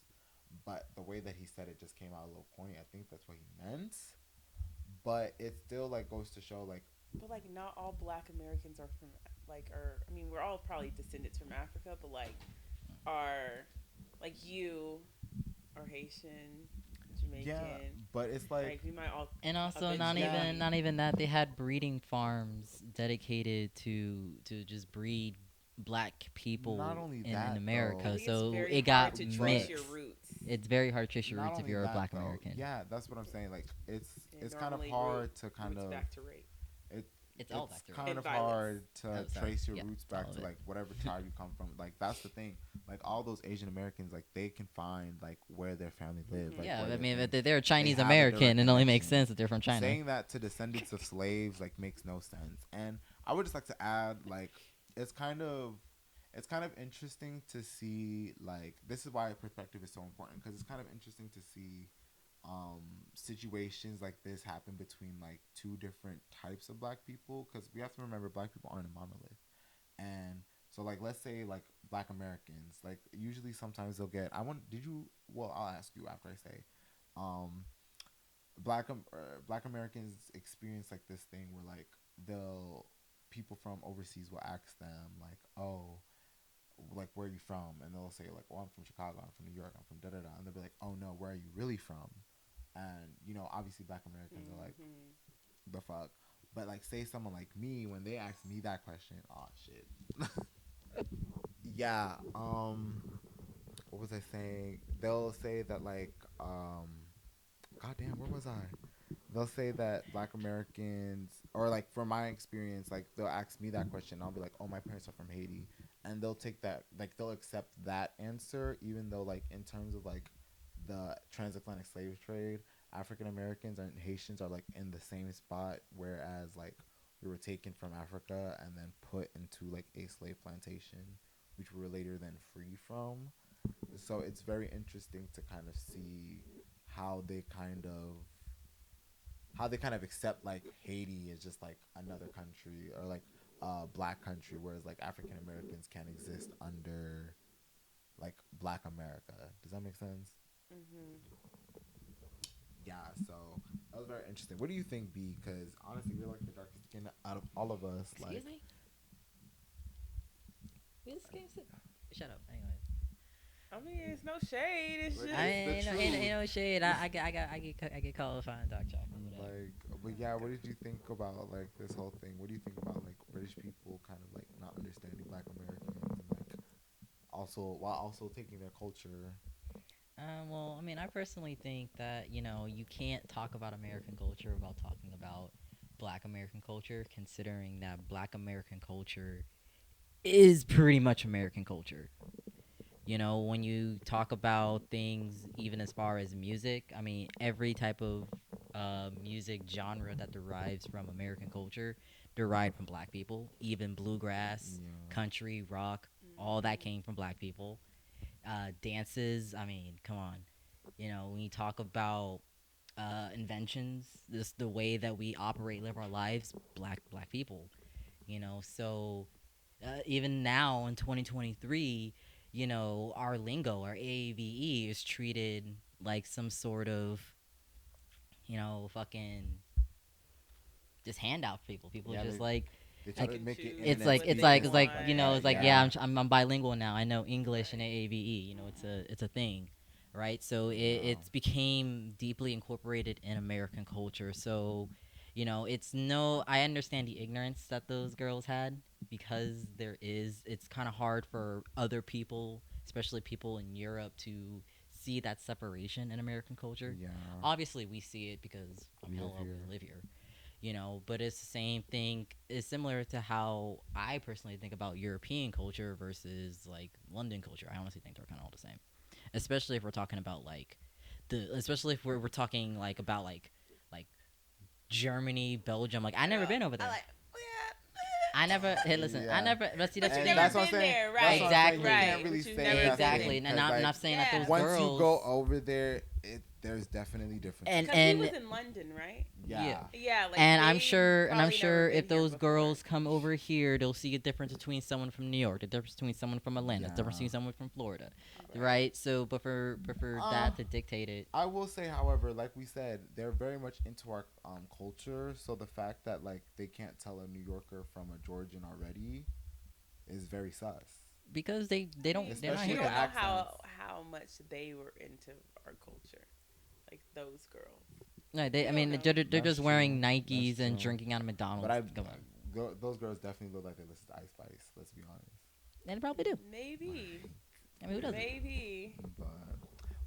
But the way that he said it just came out a little corny. I think that's what he meant. But it still like goes to show like But like, not all Black Americans are from like, or I mean, we're all probably descendants from Africa, but like, are like you are Haitian, yeah, Jamaican. but it's Like, like we might all And also, not Yeah. even eventually. not even that, they had breeding farms dedicated to just breed black not people only in that I America. though. think it's So very it hard got to trace But your mixed. roots It's very hard to trace your not roots if only you're a that black though. American. Yeah, that's what I'm saying. Like and it's kind of normally hard to kind roots of back to rape it It's all it's back to kind and of violence. hard to Oh, sorry. trace your Yeah, roots all back of to it. like whatever tribe you come from. Like that's the thing. Like all those Asian Americans, like they can find like where their family live. Like Yeah, where I their mean, thing. if they're They Chinese have a American, direct it only makes connection. sense that they're from China. Saying that to descendants of slaves like makes no sense. And I would just like to add like it's kind of it's kind of interesting to see like this is why perspective is so important, because it's kind of interesting to see situations like this happen between like two different types of black people, because we have to remember black people aren't a monolith. And so like let's say like black Americans, like usually sometimes they'll get I want did you well I'll ask you after I say um black Americans experience like this thing where like they'll people from overseas will ask them like, oh, like where are you from, and they'll say like, oh, I'm from Chicago, I'm from New York, I'm from da da da, and they'll be like, oh no, where are you really from? And obviously black Americans are like, Mm-hmm. the fuck. But like say someone like me, when they ask me that question, oh shit. Yeah, what was I saying? They'll say that like goddamn, where was I? They'll say that black Americans, or like from my experience, like they'll ask me that question. I'll be like, oh, my parents are from Haiti. And they'll take that, like they'll accept that answer, even though like in terms of like the transatlantic slave trade, African Americans and Haitians are like in the same spot, whereas like we were taken from Africa and then put into like a slave plantation, which we were later then free from. So it's very interesting to kind of see how they kind of how they kind of accept like Haiti is just like another country, or like black country, whereas like African Americans can't exist under like black America. Does that make sense? Mm-hmm. Yeah, so that was very interesting. What do you think, B? Because honestly, you're like the darkest skin out of all of us. Excuse Like, me? Shut up. Anyways. I mean, it's no shade. It's Like, just I it's the ain't no truth. shade. I get qualified dark chocolate. Whatever. Like, but yeah, what did you think about like this whole thing? What do you think about like British people kind of like not understanding Black Americans, and like also while also taking their culture? Well, I mean, I personally think that you can't talk about American culture without talking about Black American culture, considering that Black American culture is pretty much American culture. When you talk about things, even as far as music, I mean, every type of music genre that derives from American culture derived from black people. Even bluegrass, Yeah, country, rock, all that came from black people. Dances, I mean, come on. When you talk about inventions, this the way that we operate, live our lives, black people. So even now in 2023, our lingo, our AAVE is treated like some sort of, fucking just handout for people. People yeah. just like, They try pick to and make it choose it's internet like what it's they like speak it's and like stuff want. like it's that. like yeah, Yeah, I'm bilingual now. I know English and Right. AAVE. It's a thing, right? So yeah, it's became deeply incorporated in American culture. So, it's no. I understand the ignorance that those girls had, because it's kind of hard for other people, especially people in Europe, to see that separation in American culture. yeah. Obviously, we see it because We live hello, here. we live here. But it's the same thing. It's similar to how I personally think about European culture versus like London culture. I honestly think they're kind of all the same, especially if we're talking about like especially if we're talking like about like Germany, Belgium. Like I never been over I there. like, yeah. I never. Hey, listen. I Yeah. never. But see, that's But the you thing. never that's what I'm been saying. there, That's right? what I'm saying. Exactly. You Right. can't really But you've say never that's been Exactly. it, And 'cause, I'm like, not saying that Yeah. those once girls. you go over there, there's definitely differences. And Because he was in London, right? yeah. Yeah, like and I'm they've sure, probably never if been here those before. girls come over here, they'll see a difference between someone from New York, the difference between someone from Atlanta, the difference between Yeah. someone from Florida, Right. right? So, but for Uh, that to dictate it, I will say, however, like we said, they're very much into our culture. So the fact that like they can't tell a New Yorker from a Georgian already is very sus. because they don't, they're not Especially You here. don't know the how much they were into our culture, like those girls. No, they. You I don't mean, know. they're That's just wearing true. Nikes That's and true. drinking out of McDonald's. But Come on, those girls definitely look like they listen to Ice Spice. Let's be honest. and they probably do. Maybe, I mean, who doesn't? maybe. But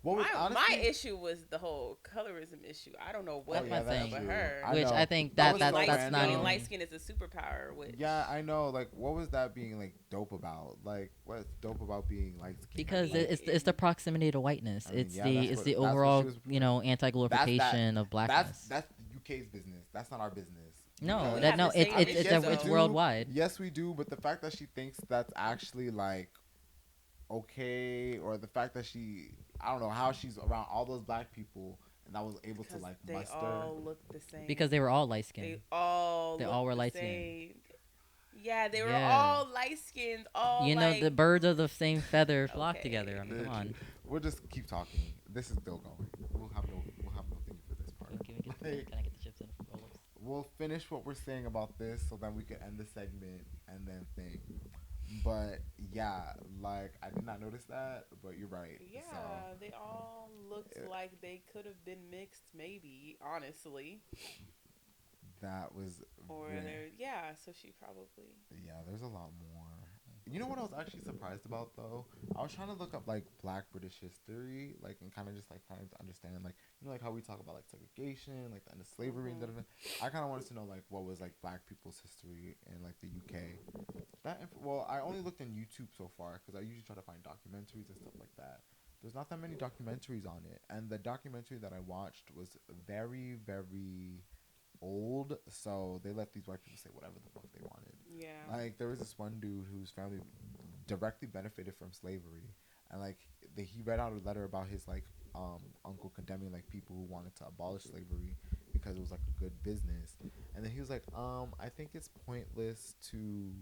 what was My honestly, issue was the whole colorism issue. I don't know what That's my was up thing. with her. I Which know. I think That that was that's so that's not random. even. light skin is a superpower. Which Yeah, I know. Like, what was that being like dope about? Like, what's dope about being light skinned? Because Like, it's the proximity to whiteness. I mean, It's yeah, the that's it's what- the that's what she overall was- anti-glorification of blackness. That's the UK's business. That's not our business. no, Because- that no, have to say it's it, it's yes, it's we worldwide. Yes, we do. But the fact that she thinks that's actually like okay, or the fact that I don't know how she's around all those black people and I was able to because like they muster. all look the same. Because they were all light skinned. They all were the light-skinned. same. Yeah, they were Yeah. all light skinned. All You know, like, the birds of the same feather flock Okay. together. I mean, come on. We'll just keep talking. This is still going. We'll have no thing for this part. Can I get the chips in for roll-ups? We'll finish what we're saying about this so then we can end the segment and then think. But yeah, like I did not notice that, but you're right. Yeah, So they all looked like they could have been mixed, maybe. Honestly, that was or very- yeah. So she probably. yeah, there's a lot more. You know what I was actually surprised about though? I was trying to look up like Black British history, like and kind of just like trying to understand like like how we talk about like segregation, like the end of slavery and da-da-da. I kind of wanted to know like what was like Black people's history in like the UK. Well, I only looked in YouTube so far because I usually try to find documentaries and stuff like that. There's not that many documentaries on it, and the documentary that I watched was very, very old. So they let these white people say whatever the fuck they wanted. Yeah. Like there was this one dude whose family directly benefited from slavery, and like he read out a letter about his like uncle condemning like people who wanted to abolish slavery because it was like a good business, and then he was like, I think it's pointless to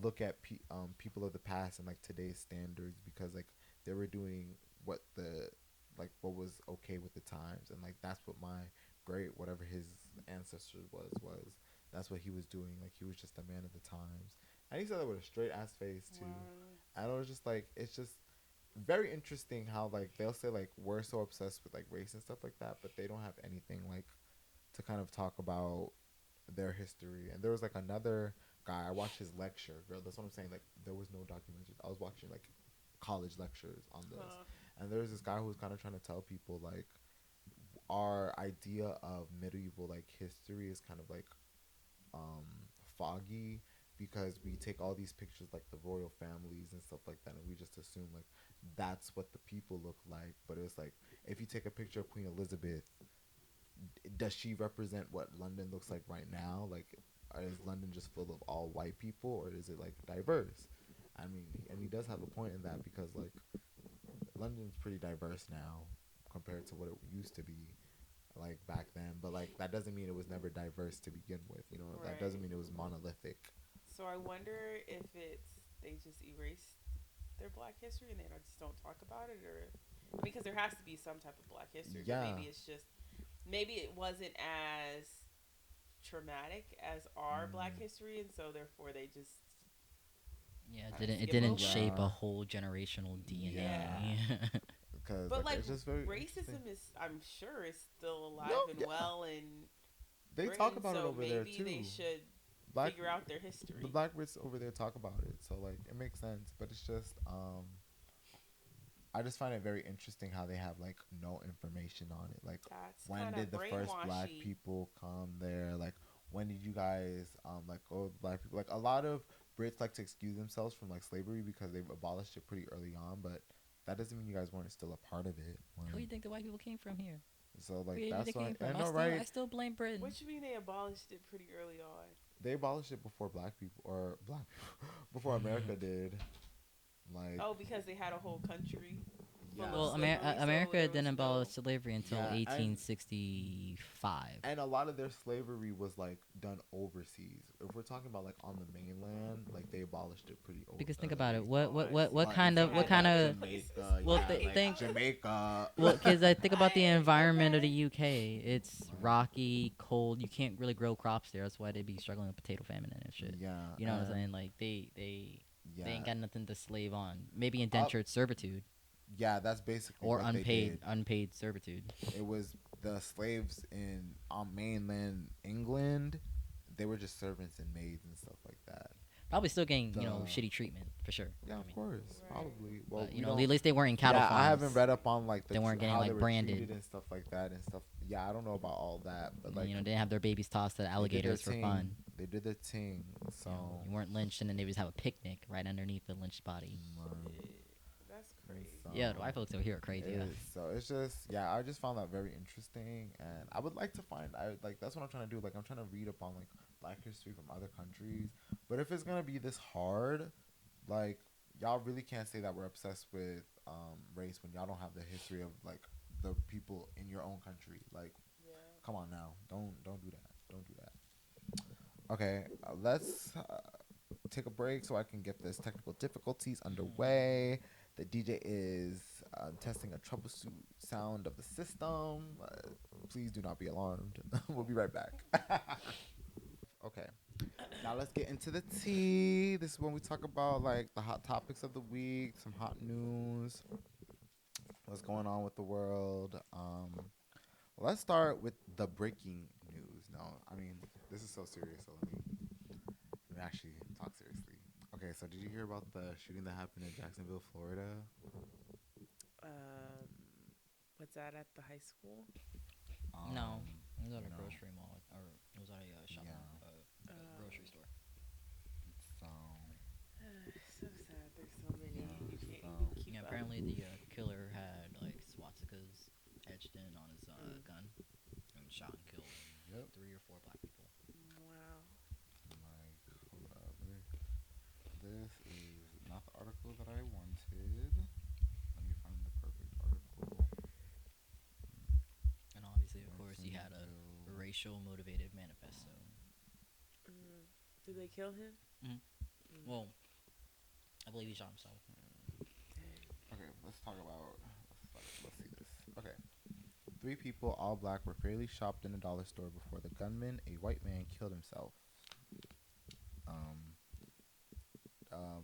look at people of the past and like today's standards because like they were doing what was okay with the times, and like that's what my great whatever his ancestors was that's what he was doing. Like he was just a man of the times, and he said that with a straight ass face too. Wow. And I was just like, it's just very interesting how like they'll say like we're so obsessed with like race and stuff like that, but they don't have anything like to kind of talk about their history. And there was like another guy, I watched his lecture. Girl, that's what I'm saying. Like there was no documentary. I was watching like college lectures on this, and there was this guy who was kind of trying to tell people like our idea of medieval like history is kind of like foggy because we take all these pictures like the royal families and stuff like that, and we just assume like that's what the people look like. But it's like if you take a picture of Queen Elizabeth, does she represent what London looks like right now? Like, is London just full of all white people, or is it like diverse? I mean, and he does have a point in that because like London's pretty diverse now compared to what it used to be like back then. But like that doesn't mean it was never diverse to begin with. You know, that doesn't mean it was monolithic. So I wonder if they just erased their Black history and they just don't talk about it, or because there has to be some type of Black history. Yeah. But maybe it wasn't as traumatic as our Black history, and so therefore they just It didn't shape a whole generational DNA. Yeah. Because But like it's just very racism is, I'm sure, is still alive and yeah. well, and they talk about it over there too. Maybe they should Black, figure out their history. the Black Brits over there talk about it, so like it makes sense. But it's just I just find it very interesting how they have like no information on it. Like That's when kinda did the first Black brainwashy. people come there? Like when did you guys like go with Black people? Like a lot of Brits like to excuse themselves from like slavery because they've abolished it pretty early on, but that doesn't mean you guys weren't still a part of it. Where do you think the white people came from here? So like Where do you that's think they why came from? I know, right? I still blame Britain. What you mean they abolished it pretty early on? They abolished it before black people or black people before America did. Like, Oh, because they had a whole country full yeah, of Well, slavery, so America there didn't was abolish no. slavery until yeah, 1865. and a lot of their slavery was like done overseas. If we're talking about like on the mainland, like they abolished it pretty. Because think about it. Oh, I see. What Like, kind if of you Yeah, what think no, kind like other of places. Jamaica, well yeah, like think Jamaica. well because I think about the Right, environment of okay. the UK. It's Right. rocky, cold. You can't really grow crops there. That's why they be struggling with potato famine and shit. Yeah, You know what I'm saying? Like they yeah, ain't got nothing to slave on. Maybe up, indentured servitude yeah. That's basically or what they did. unpaid servitude. It was the slaves in on mainland England. They were just servants and maids and stuff like that. Probably still getting The shitty treatment for sure. Yeah, I of mean, course, Right. probably. Well, but we at don't. least they weren't in cattle Yeah, I farms. haven't read up on like They weren't getting how they like were branded. treated and stuff like that and stuff. Yeah, I don't know about all that, but like They didn't have their babies tossed to they did their alligators for thing. fun. They did their thing. So You weren't lynched, and then they would just have a picnic right underneath the lynched body. That's crazy. Yeah, the white folks over here are crazy. Yeah. So it's just I just found that very interesting, and I would like to find. I like that's what I'm trying to do. Like I'm trying to read up on like Black history from other countries. But if it's gonna be this hard, like y'all really can't say that we're obsessed with race when y'all don't have the history of like the people in your own country. Like, Yeah. come on now, don't do that. Don't do that. Okay, let's take a break so I can get this technical difficulties underway. The DJ is testing a troubleshoot sound of the system. Please do not be alarmed. We'll be right back. Okay. Now let's get into the tea. This is when we talk about like the hot topics of the week, some hot news, what's going on with the world. Let's start with the breaking news. No, I mean this is so serious. So let me actually talk seriously. Okay, so did you hear about the shooting that happened in Jacksonville, Florida? Um, what's that at the high school? No, it was at a no. grocery mall, or it was at a shop, Yeah. grocery store. So So sad. There's so many. Yeah, You can't so- even keep Yeah, up. apparently the killer had like swastikas etched in on his gun and shot and killed yep. 3 or 4 black people. Wow. Like, hold up. This is not the article that I wanted. Let me find the perfect article. And obviously, of course, he had a Jacksonville. racial motivated manifesto. Did they kill him? Well, I believe he shot himself. Okay, let's talk about. Let's see this. Okay, 3 people, all black, were fairly shopped in a dollar store before the gunman, a white man, killed himself.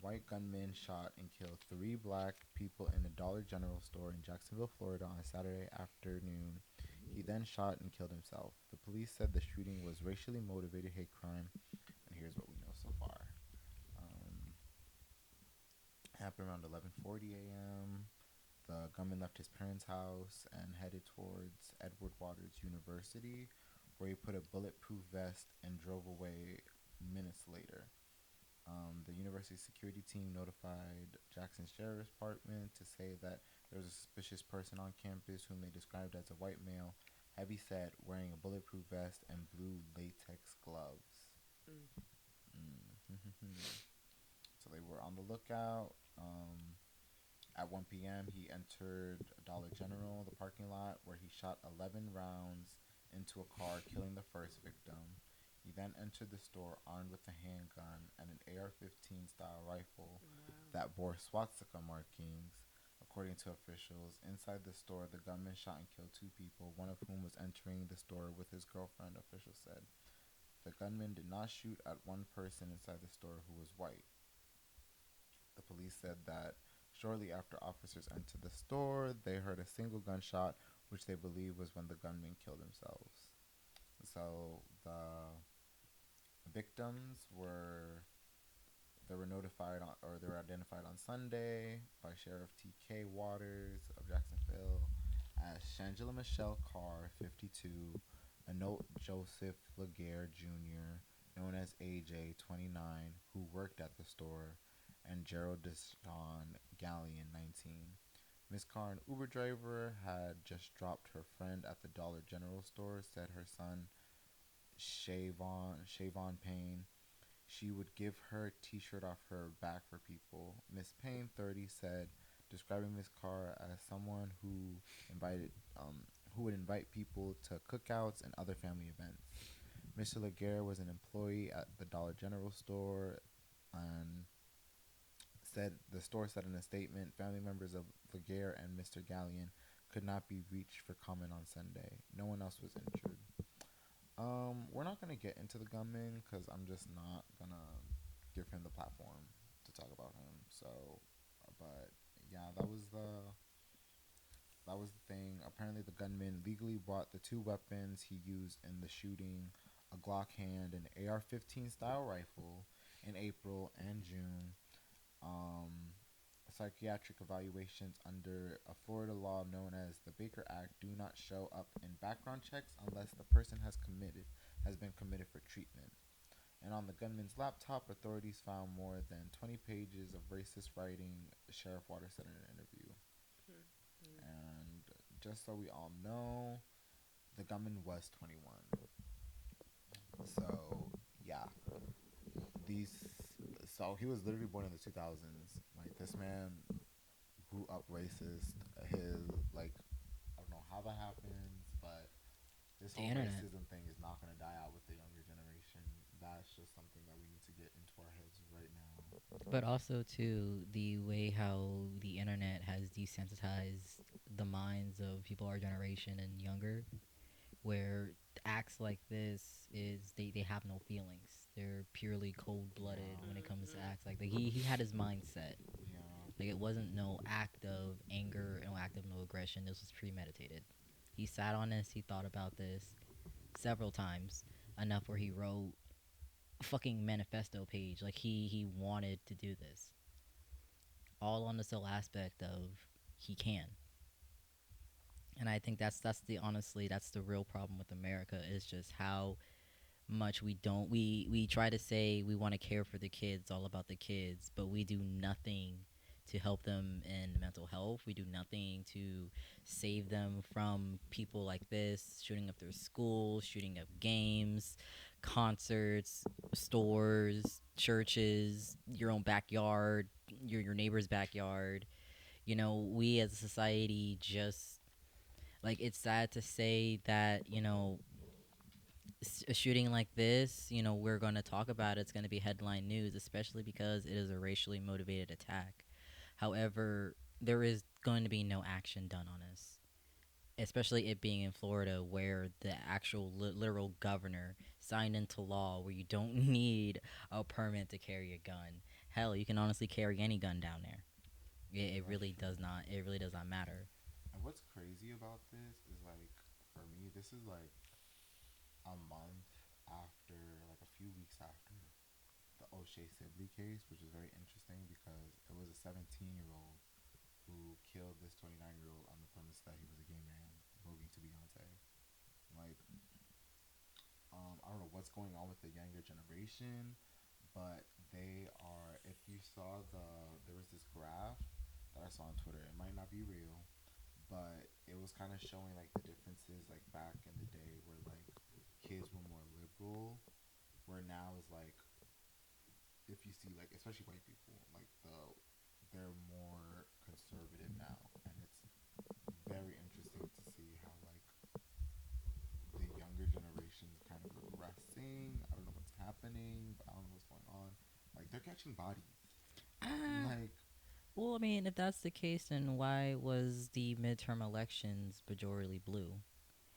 White gunman shot and killed 3 black people in a Dollar General store in Jacksonville, Florida on Saturday afternoon. He then shot and killed himself. The police said the shooting was racially motivated hate crime, and here's what we know so far. Happened around 11:40 a.m. The gunman left his parents' house and headed towards Edward Waters University, where he put a bulletproof vest and drove away minutes later. The university security team notified Jackson Sheriff's Department to say that there was a suspicious person on campus whom they described as a white male, heavy-set, wearing a bulletproof vest and blue latex gloves. So they were on the lookout. At 1 p.m., he entered Dollar General, the parking lot, where he shot 11 rounds into a car, killing the first victim. He then entered the store armed with a handgun and an AR-15 style rifle that bore swastika markings. According to officials, inside the store, the gunman shot and killed 2 people, one of whom was entering the store with his girlfriend, officials said. The gunman did not shoot at one person inside the store who was white. The police said that shortly after officers entered the store, they heard a single gunshot, which they believe was when the gunman killed themselves. So the victims were notified on, or they were identified on Sunday by Sheriff T.K. Waters of Jacksonville as Shangela Michelle Carr, 52, Anote Joseph Laguerre Jr., known as AJ, 29, who worked at the store, and Gerald Deshawn Gallion, 19. Miss Carr, an Uber driver, had just dropped her friend at the Dollar General store, said her son Shavon Payne. She would give her T-shirt off her back for people. Miss Payne, 30, said, describing Miss Carr as someone invited, who would invite people to cookouts and other family events. Mr. Laguerre was an employee at the Dollar General store, and the store said in a statement, family members of Laguerre and Mr. Gallion could not be reached for comment on Sunday. No one else was injured. We're not gonna get into the gunman because I'm just not gonna give him the platform to talk about him. So, but yeah, that was the thing. Apparently, the gunman legally bought the two weapons he used in the shooting: a Glock hand and AR-15 style rifle in April and June. Um, Psychiatric evaluations under a Florida law known as the Baker Act do not show up in background checks unless the person has been committed for treatment. And on the gunman's laptop, authorities found more than 20 pages of racist writing, Sheriff Waters said in an interview. And just so we all know, the gunman was 21. So, yeah. These so he was literally born in the 2000s. Like this man grew up racist. His like I don't know how that happens, but this The whole internet. racism thing is not going to die out with the younger generation. That's just something that we need to get into our heads right now. But also too the way how the internet has desensitized the minds of people our generation and younger, where acts like this they have no feelings. They're purely cold blooded when it comes to acts like that. He had his mindset. Yeah. Like it wasn't no act of anger, no act of no aggression. This was premeditated. He sat on this. He thought about this several times, enough where he wrote a fucking manifesto page. Like he wanted to do this, all on the sole aspect of he can. And I think that's the honestly that's the real problem with America is just how much we try to say we want to care for the kids, all about the kids, but we do nothing to help them in mental health. We do nothing to save them from people like this shooting up their schools, shooting up games, concerts, stores, churches, your own backyard, your neighbor's backyard. We as a society just like it's sad to say that a shooting like this, we're going to talk about it. It's going to be headline news, especially because it is a racially motivated attack. However, there is going to be no action done on this, especially it being in Florida, where the actual literal governor signed into law where you don't need a permit to carry a gun. Hell, you can honestly carry any gun down there. It really does not. It really does not matter. And what's crazy about this is like for me, this is like a month after, like a few weeks after the O'Shea Sibley case, which is very interesting because it was a 17-year-old who killed this 29-year-old on the premise that he was a gay man voguing to Beyonce. Like, I don't know what's going on with the younger generation, but they are. If you saw there was this graph that I saw on Twitter. It might not be real, but it was kind of showing like the differences like back in the day where like kids were more liberal, where now is like if you see like especially white people like they're more conservative now, and it's very interesting to see how like the younger generation's kind of progressing. I don't know what's happening, but I don't know what's going on. Like they're catching bodies. Ah, Like well, I mean, if that's the case, then why was the midterm elections majority blue?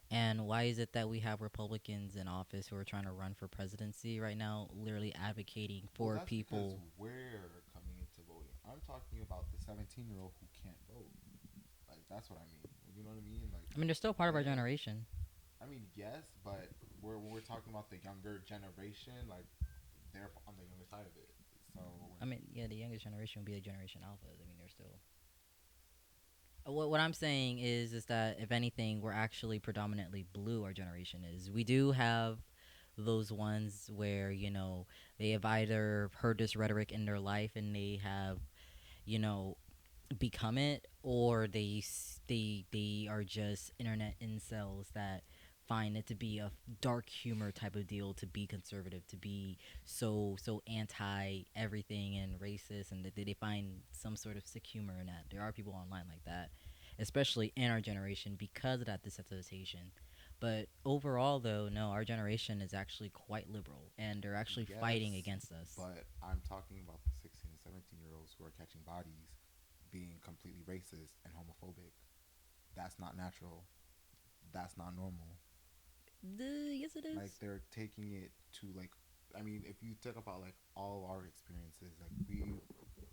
And why is it that we have Republicans in office who are trying to run for presidency right now, literally advocating well, for that's because people? we're coming into voting. I'm talking about the 17-year-old who can't vote. Like that's what I mean. You know what I mean? Like I mean, they're still part of our they generation. I mean, yes, but we're talking about the younger generation. Like they're on the younger side of it. So I mean, yeah, the youngest generation would be the Generation Alphas. I mean, they're still. What I'm saying is that if anything, we're actually predominantly blue. Our generation is. We do have those ones where they have either heard this rhetoric in their life and they have you know become it, or they are just internet incels that find it to be a dark humor type of deal, to be conservative, to be so anti everything and racist, and that they find some sort of sick humor in that. There are people online like that, especially in our generation, because of that desensitization. But overall, though, no, our generation is actually quite liberal, and they're actually fighting Yes, against us. but I'm talking about the 16 and 17-year-olds who are catching bodies being completely racist and homophobic. That's not natural. That's not normal. Yes, it Like is. they're taking it to like, I mean, if you talk about like all our experiences, like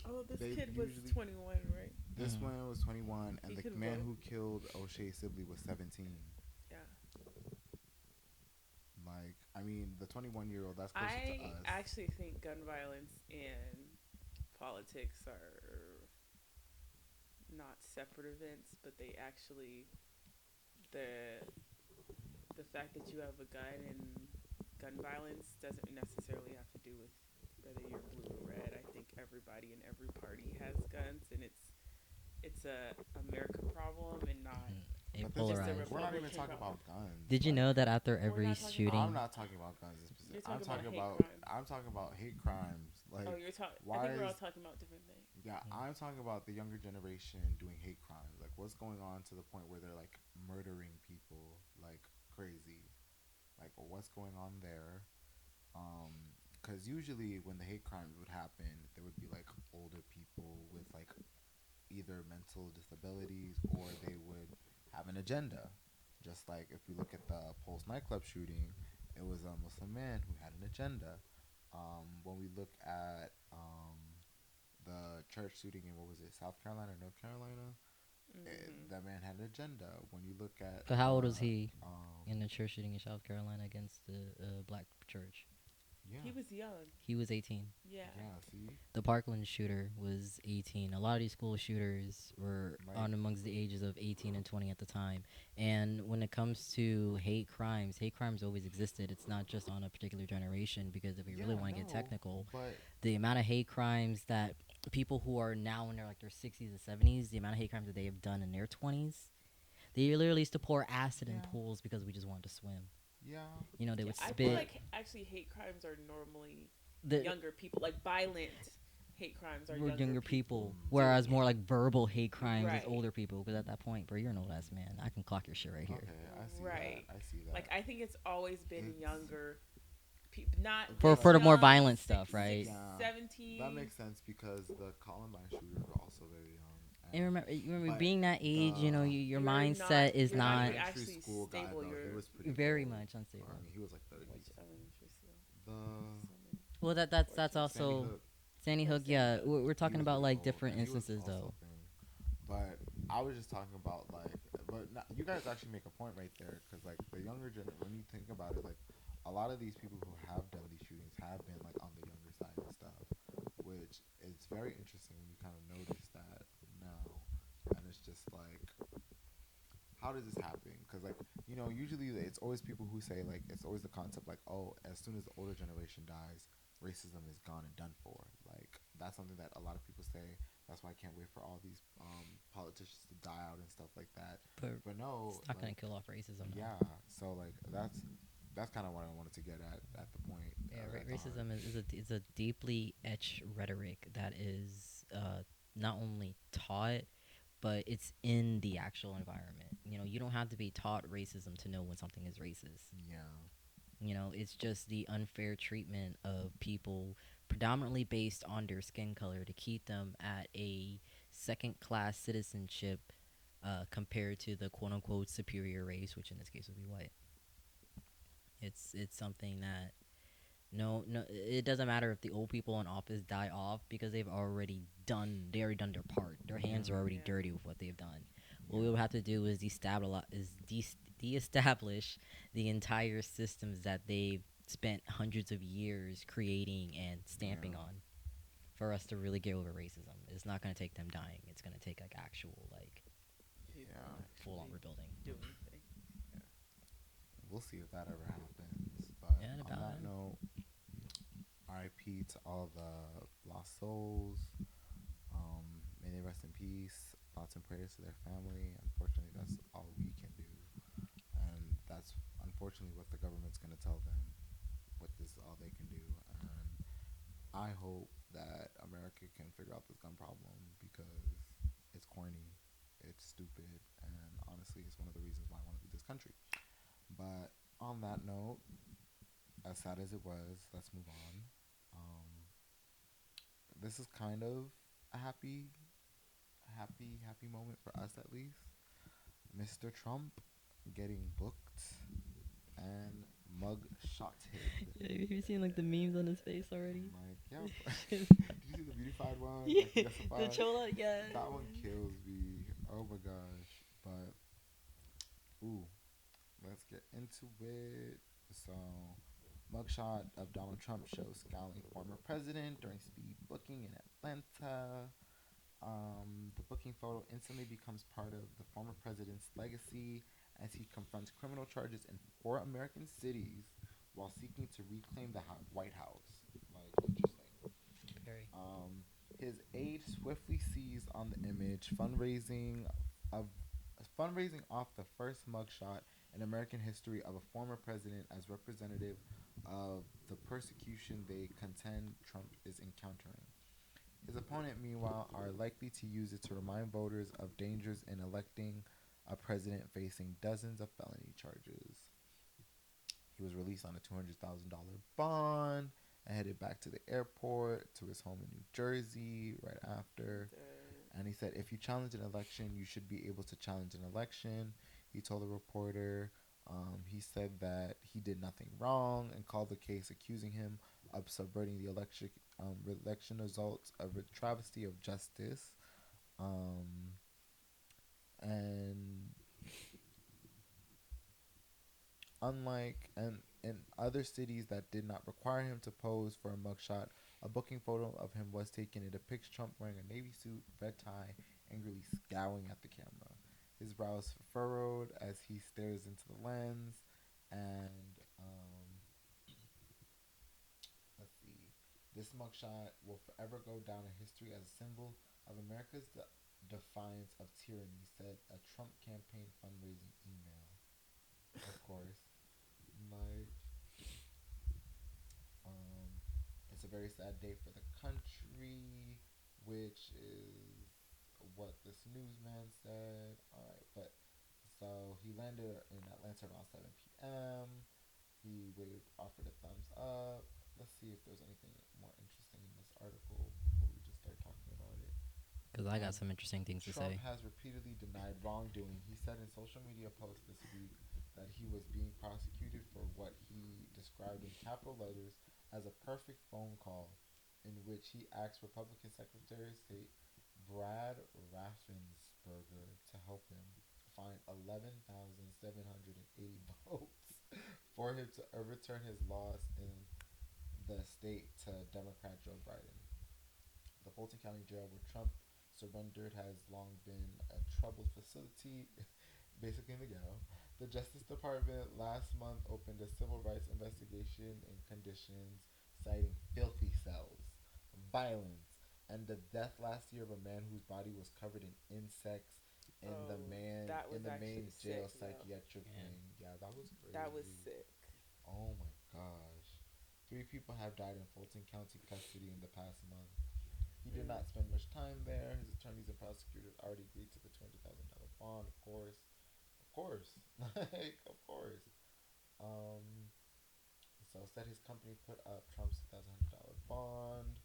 Oh, this they kid was usually 21, right? this Mhm. one was 21 He and the could man vote. who killed O'Shea Sibley was 17. Yeah. Like, I mean, the 21-year-old that's closer to I us. actually think gun violence and politics are not separate events, but they actually the the fact that you have a gun and gun violence doesn't necessarily have to do with whether you're blue or red. I think everybody in every party has guns, and it's a America problem and not A But this just a polarized. we're not even Republican talking problem. about guns. Did you Like, know that after We're every not talking about. I'm shooting, not talking about guns in You're specific. talking about hate crimes. I'm talking about hate crimes. Like, Oh, you're talking. I why think we're is all talking about different things. yeah? I'm talking about the younger generation doing hate crimes. Like, what's going on to the point where they're like murdering people like crazy? Like, what's going on there? Because usually when the hate crimes would happen, there would be like older people with like either mental disabilities or they would have an agenda. Just like if we look at the Pulse nightclub shooting, it was a Muslim man who had an agenda. When we look at the church shooting in what was it, South Carolina or North Carolina, Mm-hmm. that man had an agenda. When you look at but how old was he um, in the church shooting in South Carolina against the black church? yeah, He was young. He was 18. Yeah. yeah, see, The Parkland shooter was 18. A lot of these school shooters were like, on amongst the ages of 18 and 20 at the time. And when it comes to hate crimes always existed. It's not just on a particular generation, because if we really yeah, want to get no, technical, but the amount of hate crimes that people who are now in their like their 60s and 70s, the amount of hate crimes that they have done in their 20s, they literally used to pour acid in yeah, pools because we just wanted to swim. yeah, You know, they Yeah, would I feel spit like actually hate crimes are normally the younger people. Like violent hate crimes are were younger people people, Mm. whereas doing more it. like verbal hate crimes is Right. older people. Because at that point, bro, you're an old ass man. I can clock your shit right here. okay, I see Right. that. I see that. Like I think it's always been It's younger people, not For- this for the more young, violent six, stuff, right? Yeah, 17. that makes sense because the Columbine shooters were also very young. And you remember but being that age, you know, the your You're mindset not, is you're not not even elementary actually school guy stable. though, he You're was pretty very old. much unstable. He was like 30s. which elementary school? The Well, that's Sandy also Hook, Sandy Oh, Hook. Sandy Yeah, Hook. we're he talking was about really like old, different and he was instances also though. a thing. But I was just talking about like, but not, you guys actually make a point right there because like the younger gen, when you think about it, like a lot of these people who have done these shootings have been like on the younger side and stuff, which is very interesting when you kind of notice that now, and it's just like, how does this happen? Because like usually it's always people who say like it's always the concept like, oh, as soon as the older generation dies, racism is gone and done for. Like that's something that a lot of people say. That's why I can't wait for all these politicians to die out and stuff like that. But no, It's not gonna like kill off racism. Though. yeah. So like that's kind of what I wanted to get at the point. Yeah, At the racism heart. is a deeply etched rhetoric that is not only taught, but it's in the actual environment. You know, you don't have to be taught racism to know when something is racist. Yeah. You know, it's just the unfair treatment of people predominantly based on their skin color to keep them at a second class citizenship compared to the quote unquote superior race, which in this case would be white. It's something that no, it doesn't matter if the old people in office die off because they already done their part. Their hands are already Yeah. dirty with what they've done. What Yeah. we will have to do is de-establish the entire systems that they've spent hundreds of years creating and stamping Yeah. on for us to really get over racism. It's not going to take them dying. It's going to take like actual like People Yeah. full on actually rebuilding. doing things. We'll see if that ever happens. But Yeah, on about that it. note, R.I.P. to all the lost souls. May they rest in peace. Thoughts and prayers to their family. Unfortunately, that's all we can do, and that's unfortunately what the government's gonna tell them. What this is all they can do, and I hope that America can figure out this gun problem because it's corny, it's stupid, and honestly, it's one of the reasons why I want to leave this country. But on that note, as sad as it was, let's move on. This is kind of a happy moment for us at least. Mr. Trump getting booked and mug shotted. Yeah, have you seen like the memes on his face already? Like, yeah. Did you see the beautified one? Yeah, Like, yes, the chola, yeah. that one kills me. Oh my gosh. But ooh, let's get into it. So, mugshot of Donald Trump shows scowling former president during speed booking in Atlanta. The booking photo instantly becomes part of the former president's legacy as he confronts criminal charges in 4 American cities while seeking to reclaim the White House. Like, interesting. Very. His aide swiftly seized on the image, of fundraising off the first mugshot in American history of a former president as representative of the persecution they contend Trump is encountering. His opponent, meanwhile, are likely to use it to remind voters of dangers in electing a president facing dozens of felony charges. He was released on a $200,000 bond and headed back to the airport to his home in New Jersey right after. And he said, if you challenge an election, you should be able to challenge an election. He told a reporter. He said that he did nothing wrong and called the case accusing him of subverting the election results of a travesty of justice. And unlike in other cities that did not require him to pose for a mugshot, a booking photo of him was taken. It depicts Trump wearing a navy suit, red tie, angrily scowling at the camera. His brows furrowed as he stares into the lens. And let's see, this mugshot will forever go down in history as a symbol of America's defiance of tyranny, said a Trump campaign fundraising email. Of course. Like, it's a very sad day for the country, which is what this newsman said. All right, but so he landed in Atlanta around 7 p.m. He waved, offered a thumbs up. Let's see if there's anything more interesting in this article before we just start talking about it. Because I got some interesting things to say. Trump has repeatedly denied wrongdoing. He said in social media posts this week that he was being prosecuted for what he described in capital letters as a perfect phone call in which he asked Republican Secretary of State Brad Raffensperger to help him find 11,780 votes for him to overturn his loss in the state to Democrat Joe Biden. The Fulton County Jail where Trump surrendered has long been a troubled facility, basically in the ghetto. The Justice Department last month opened a civil rights investigation in conditions, citing filthy cells, violence, and the death last year of a man whose body was covered in insects in the main jail psychiatric wing. Yeah, that was crazy. That was sick. Oh my gosh. 3 people have died in Fulton County custody in the past month. He did not spend much time there. His attorneys and prosecutors already agreed to the $200,000 bond, of course. Like, of course. So said his company put up Trump's $1,000 bond.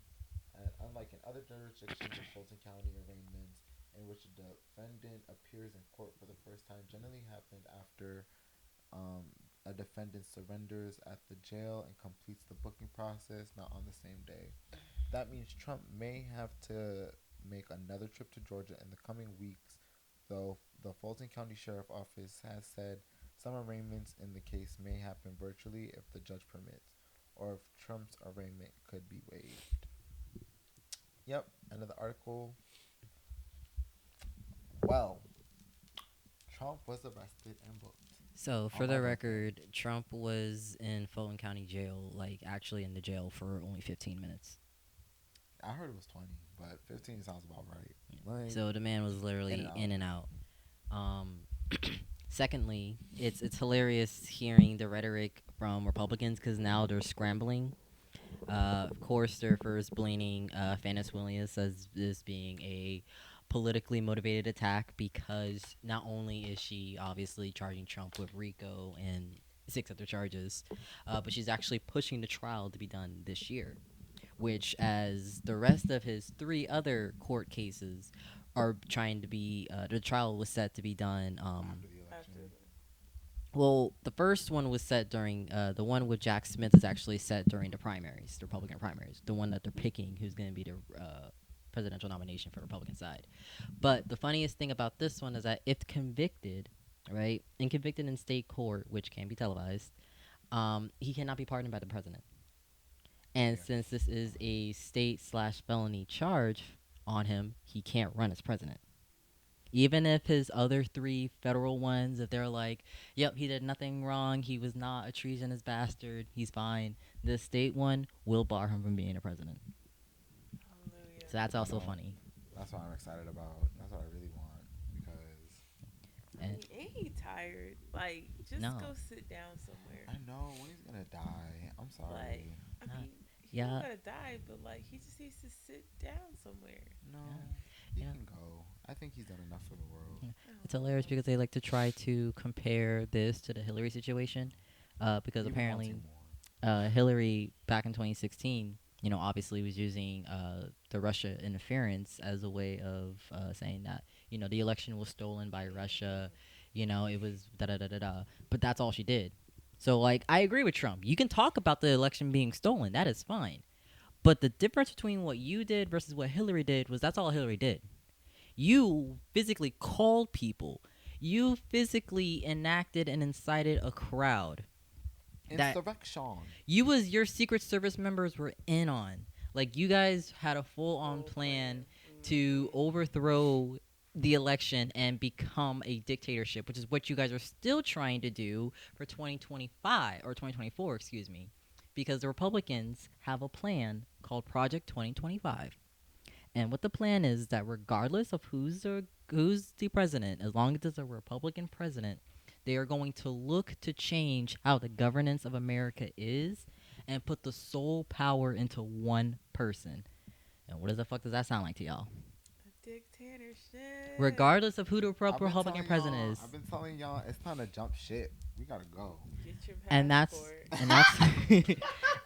And unlike in other jurisdictions in Fulton County, arraignments in which a defendant appears in court for the first time generally happened after a defendant surrenders at the jail and completes the booking process, not on the same day. That means Trump may have to make another trip to Georgia in the coming weeks, though the Fulton County Sheriff Office has said some arraignments in the case may happen virtually if the judge permits, or if Trump's arraignment could be waived. Yep, end of the article. Well, Trump was arrested and booked. So, for the record, Trump was in Fulton County Jail, like actually in the jail for only 15 minutes. I heard it was 20, but 15 sounds about right. Like, so the man was literally in and out. Secondly, it's hilarious hearing the rhetoric from Republicans because now they're scrambling. Of course, they're first blaming Fannis Williams as this being a politically motivated attack because not only is she obviously charging Trump with RICO and 6 other charges, but she's actually pushing the trial to be done this year, which, as the rest of his 3 other court cases are trying to be, the trial was set to be done. After the After election. Well, the first one was set during the one with Jack Smith is actually set during the primaries, the Republican primaries, the one that they're picking who's going to be the presidential nomination for the Republican side. But the funniest thing about this one is that if convicted, right, and convicted in state court, which can be televised, he cannot be pardoned by the president. And Yeah. since this is a state/felony charge on him, he can't run as president. Even if his other 3 federal ones, if they're like, yep, he did nothing wrong, he was not a treasonous bastard, he's fine. The state one will bar him from being a president. Hallelujah. So that's also No. funny. That's what I'm excited about. That's what I really want because And Ain't he tired? Like, just No. go sit down somewhere. I know when he's gonna die. I'm sorry. I mean, he's Yeah. not gonna die, but like, he just needs to sit down somewhere. No, Yeah. he Yeah. can go. I think he's done enough for the world. it's hilarious because they like to try to compare this to the Hillary situation because Even apparently wanting more. Hillary back in 2016, obviously was using the Russia interference as a way of saying that, the election was stolen by Russia, it was da-da-da-da-da. But that's all she did. So, like, I agree with Trump. You can talk about the election being stolen. That is fine. But the difference between what you did versus what Hillary did was that's all Hillary did. You physically called people. You physically enacted and incited a crowd. That- Insurrection. Your Secret Service members were in on. Like, you guys had a full-on plan to overthrow the election and become a dictatorship, which is what you guys are still trying to do for 2025 or 2024, excuse me, because the Republicans have a plan called Project 2025. And what the plan is that regardless of who's the president, as long as it's a Republican president, they are going to look to change how the governance of America is and put the sole power into one person. And what the fuck does that sound like to y'all? A dictatorship. Regardless of who the I've been Republican telling president y'all- is. I've been telling y'all it's time to jump shit. We gotta go. Get your And that's passport.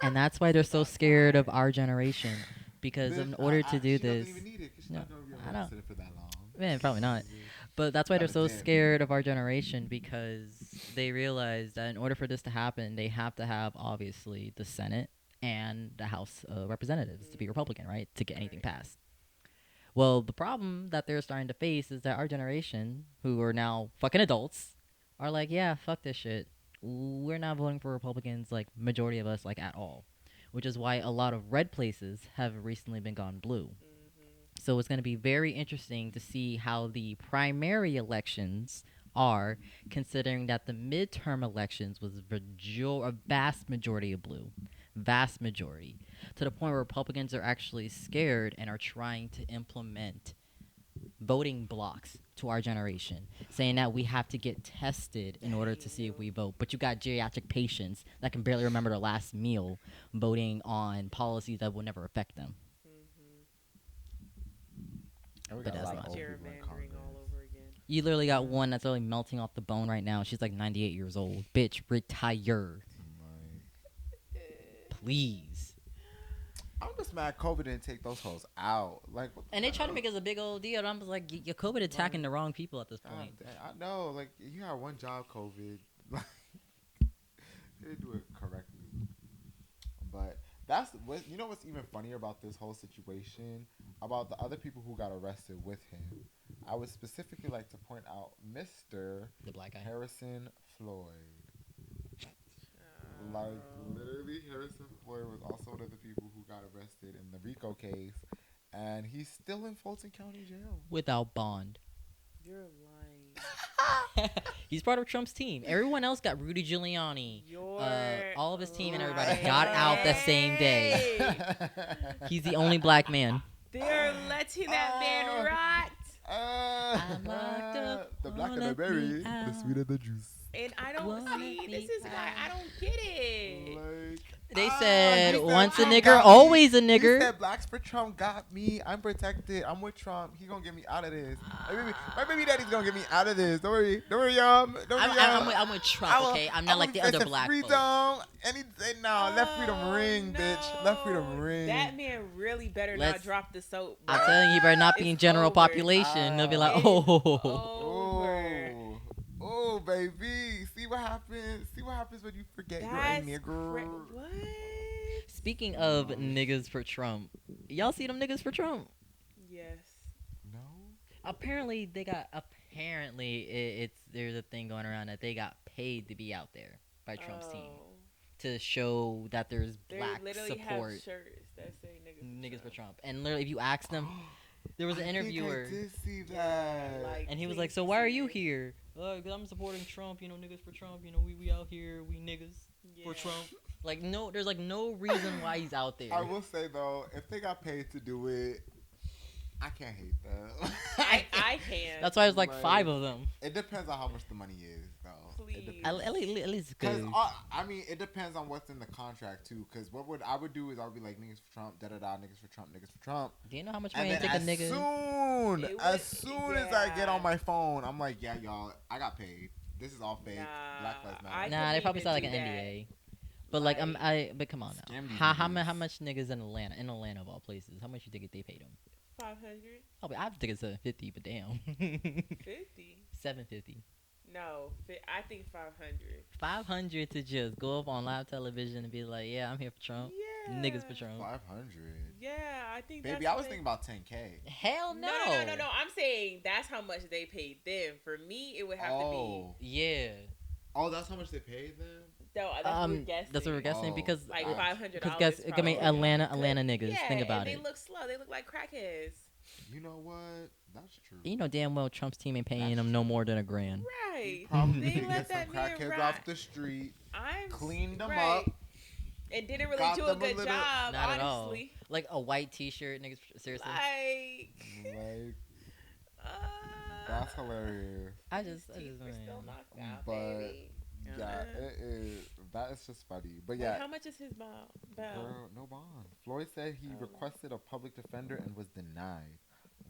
and that's why they're so scared of our generation, because Bitch, in order to do she doesn't this, even need it 'cause she's No, not gonna be I know. arrested for that long. Man, probably not. But that's why they're so Understand. scared of our generation, because they realize that in order for this to happen, they have to have obviously the Senate and the House of Representatives to be Republican, right? To get anything Right. passed. Well, the problem that they're starting to face is that our generation, who are now fucking adults, are like, yeah, fuck this shit. We're not voting for Republicans, like, majority of us, like, at all. Which is why a lot of red places have recently been gone blue. So it's going to be very interesting to see how the primary elections are, considering that the midterm elections was a vast majority of blue. Vast majority. To the point where Republicans are actually scared and are trying to implement voting blocks to our generation, saying that we have to get tested in order to see if we vote. But you got geriatric patients that can barely remember their last meal voting on policies that will never affect them. And we But got a that's lot of not- old people in Gerrymandering Congress. all over again. You literally got one that's literally melting off the bone right now. She's like 98 years old. Bitch, retire. Like, Please. I'm just mad COVID didn't take those hoes out. Like, what the And they try to fuck? make it as a big old deal. And I'm just like, you're COVID attacking the wrong people at this God point. damn, I know, like you had one job, COVID. Like, they didn't do it correctly. But that's what you know. What's even funnier about this whole situation about the other people who got arrested with him? I would specifically like to point out Mr. The black guy. Harrison Floyd. Like literally, Harrison Floyd was also one of the people who got arrested in the RICO case, and he's still in Fulton County Jail. Without bond. You're lying. He's part of Trump's team. Everyone else got Rudy Giuliani. You're All of his team and everybody lying. got out the same day. He's the only black man. They're letting that man rot. I'm a The black and the let berry, me the out. sweeter the juice. And I don't Wanna see. This be is why I don't get it. Like, They you said said once a Trump nigger, got me. always a You nigger. said blacks for Trump got me. I'm protected. I'm with Trump. He gonna get me out of this. My baby daddy's gonna get me out of this. Don't worry. Don't worry, y'all. Don't worry, y'all. I'm with Trump, okay? I'm not like the other black freedom. folks. And he said, no, let freedom ring, bitch. Let freedom ring. That man really better Let's- not drop the soap. I'm bro. telling you, you better not be in It's general over. population. They'll be like, It is oh. over. Oh, baby. See what happens. See what happens when you forget That's you're a nigger. what? Speaking of niggas for Trump, y'all see them niggas for Trump? Yes. No. Apparently, there's a thing going around that they got paid to be out there by Trump's team to show that there's black they literally support. have shirts that say Niggas for Trump. And literally, if you ask them, there was an interviewer, I did see that. and he was like, "So why are you here?" Because I'm supporting Trump. Niggas for Trump. We out here. We niggas for Trump. Like no, there's like no reason why he's out there. I will say though, if they got paid to do it, I can't hate them. I can. That's why there's like 5 of them. It depends on how much the money is, though. Please. At least Because good. I mean, it depends on what's in the contract too. Because what I would do is I would be like niggas for Trump, da da da, niggas for Trump, niggas for Trump. Do you know how much And money it then take a nigga? as soon as I get on my phone, I'm like, yeah, y'all, I got paid. This is all fake. Nah, Black Lives Matter. I Nah, couldn't they probably even sound like do an that. NDA. But like but come on now. Scam these How niggas. much niggas in Atlanta of all places? How much you think they paid them? 500, Oh, but I think it's 750, but damn. 50. 750. No, I think 500. 500 to just go up on live television and be like, yeah, I'm here for Trump. Yeah. Niggas for Trump. 500. Yeah, I think. Baby, that's I what was they- thinking about 10K. Hell no. No. I'm saying that's how much they paid them. For me, it would have to be. Yeah. Oh, that's how much they paid them? No, that's what we're guessing. That's what we're guessing Oh. because Like Uh, $500. because guess I mean Atlanta niggas. Yeah, Think about and it. they look slow. They look like crackheads. You know what? That's true. You know damn well Trump's team ain't paying That's them no more than $1,000. Right. Probably They did let get some that man crackheads ride. off the street, I'm cleaned them right. up. And didn't really got do a them a good little- job, Not at all. honestly. Like a white T-shirt, niggas. Seriously. Like, that's hilarious. I just Teeth are still man. knocked out, But baby. yeah, it is. That is just funny. But Wait, yeah, how much is his bail? girl, no bond. Floyd said he requested a public defender and was denied.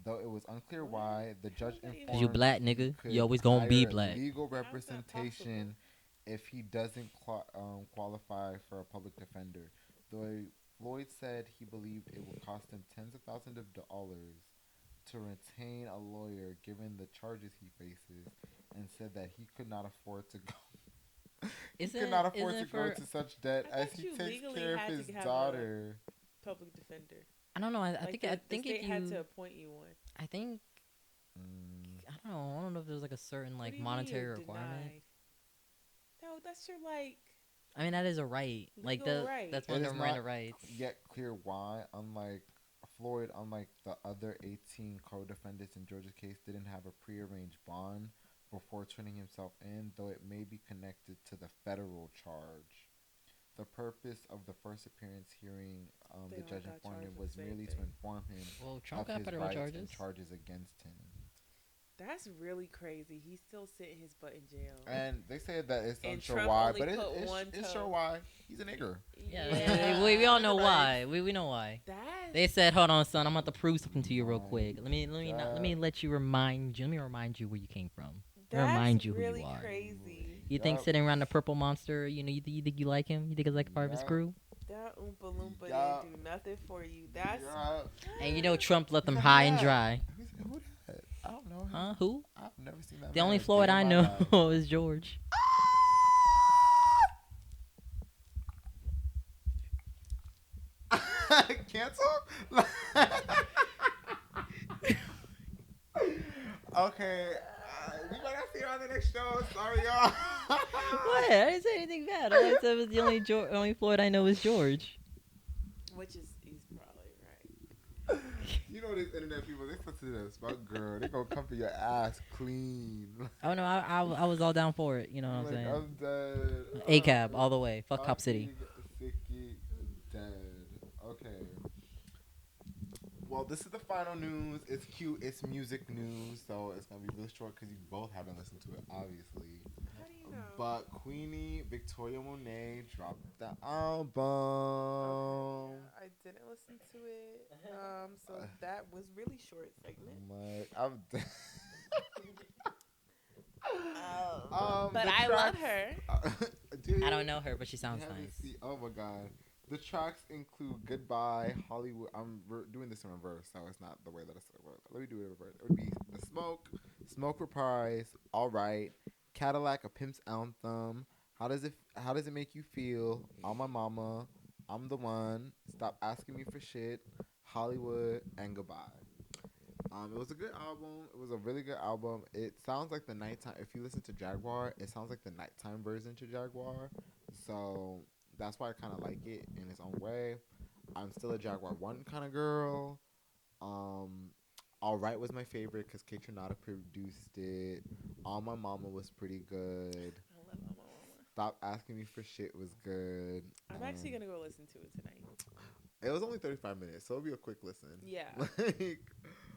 Though it was unclear why, the judge How is that even- informed Cause you black nigga, he could you always gonna be hire black. legal How's that representation if he doesn't qualify for a public defender. Though Floyd said he believed it would cost him tens of thousands of dollars to retain a lawyer given the charges he faces, and said that he could not afford to go. He could not afford to go to such debt I as thought he you takes legally care of had to his have a- daughter. Public defender. I don't know. I Like think the if state you, had to appoint you one. I think I don't know. I don't know if there's like a certain What like do you monetary mean requirement. denied? No, that's your like. I mean that is a right. Like Legal the right. that's It one of is the Miranda not rights. yet clear why, unlike Floyd, unlike the other 18 co-defendants in Georgia's case, didn't have a prearranged bond before turning himself in, though it may be connected to the federal charge. The purpose of the first appearance hearing, They the all judge got informed him charged was with the same merely to thing. inform him Well, Trump of got his federal rights charges. and charges against him. That's really crazy. He's still sitting his butt in jail. And they said that it's And unsure Trump why, only but put one it's toe. sure why. He's a nigger. Yeah, we all know why. We know why. That's They said, "Hold on, son. I'm about to prove something to you real Oh quick. Let me let you remind you. Let me remind you where you came from. that's remind you who you really are. crazy. You think Yup. sitting around the purple monster, you think you like him? You think it's like part of his Yup. crew? That Oompa Loompa Yeah. didn't do nothing for you. That's Yeah. And you know Trump left them Who's high and that? dry. Who that? I don't know him. Huh? Who? I've never seen that. The man only a day Floyd in I my know life. is George. Cancel? Okay. We might not see you on the next show. Sorry, y'all. What? I didn't say anything bad. All I said was the only Floyd I know is George. which is he's probably right. You know these internet people, they listen to this about girl. They gonna come for your ass clean. Oh no, I was all down for it. You know what I'm Like, saying? I'm dead. A cab all the way. Fuck Cop City. Fucking sicky dead. Okay. Well, this is the final news. It's cute. It's music news, so it's gonna be really short because you both haven't listened to it, obviously. How do you know? But Queenie Victoria Monet dropped the album. Yeah, I didn't listen to it. So that was really short segment. I'm But the I love tracks- her. Dude, I don't know her, but she sounds you haven't nice. seen- oh my god. The tracks include Goodbye, Hollywood. We're doing this in reverse, so it's not the way that I said it. Let me do it in reverse. It would be The Smoke, Smoke Reprise, All Right, Cadillac, A Pimp's Anthem, How does it make you feel? All My Mama, I'm the One, Stop Asking Me for Shit, Hollywood, and Goodbye. It was a good album. It was a really good album. It sounds like the nighttime. If you listen to Jaguar, it sounds like the nighttime version to Jaguar. So that's why I kind of like it in its own way. I'm still a Jaguar 1 kind of girl. All Right was my favorite because Kate Renata produced it. All My Mama was pretty good. I love Mama Mama. Stop Asking Me for Shit was good. I'm actually gonna go listen to it tonight. It was only 35 minutes, so it'll be a quick listen. Yeah. Like,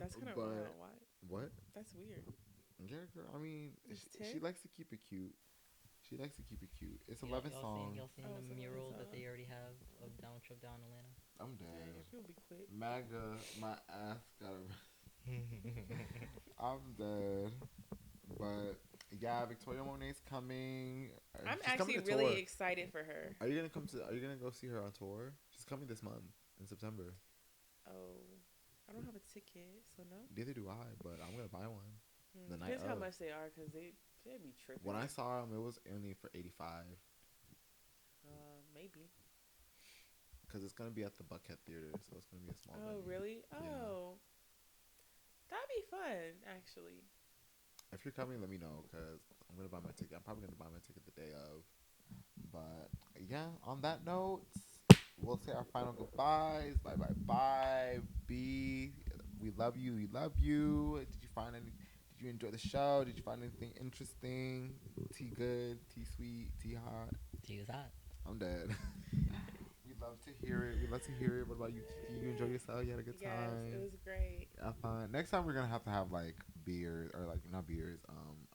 That's kind of but- wild. Why? what? That's weird. Yeah, girl. I mean, It's she 10? likes to keep it cute. She likes to keep it cute. It's Yeah, 11 y'all songs. Seen, y'all seen Oh, the it's 11 mural that songs. they already have of Donald Trump down in Atlanta? I'm Dang, dead. if you'll be quick. MAGA, my ass got a. I'm dead. But yeah, Victoria Monet's coming. I'm She's coming actually to really tour. excited for her. Are you gonna come to? Are you gonna go see her on tour? She's coming this month in September. Oh, I don't have a ticket, so no. Neither do I, but I'm gonna buy one. The night Depends how of. much they are, cause they be tripping. When I saw them, it was only for 85. Maybe. Cause it's gonna be at the Buckhead Theater, so it's gonna be a small. Oh, venue. really? Yeah. Oh, that'd be fun, actually. If you're coming, let me know, cause I'm gonna buy my ticket. I'm probably gonna buy my ticket the day of. But yeah, on that note, we'll say our final goodbyes. Bye, bye, bye. B, we love you. We love you. Did you find any? Did you enjoy the show? Did you find anything interesting? Tea good, tea sweet, tea hot. She was hot. I'm dead. We love to hear it. We love to hear it. What about you, Kiki? You enjoy yourself? You had a good Yes, time? it was great. Yeah, fun. Next time we're gonna have to have like beers or like not beers,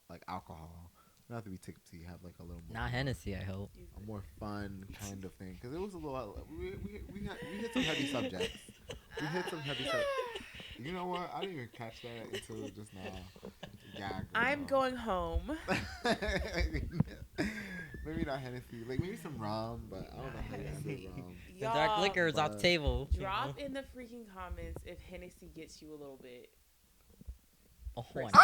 like alcohol. We don't have to be tipsy. Have like a little more, Not Hennessy, I hope. a more fun kind of thing because it was a little. We hit some heavy subjects. We hit some heavy subjects. You know what? I didn't even catch that until just now. Yeah, girl. I'm going home. Maybe not Hennessy. Like maybe some rum, but I don't know how you handle rum. The dark liquor is off the but- table. you know? Drop in the freaking comments if Hennessy gets you a little bit. Oh, Frisky. my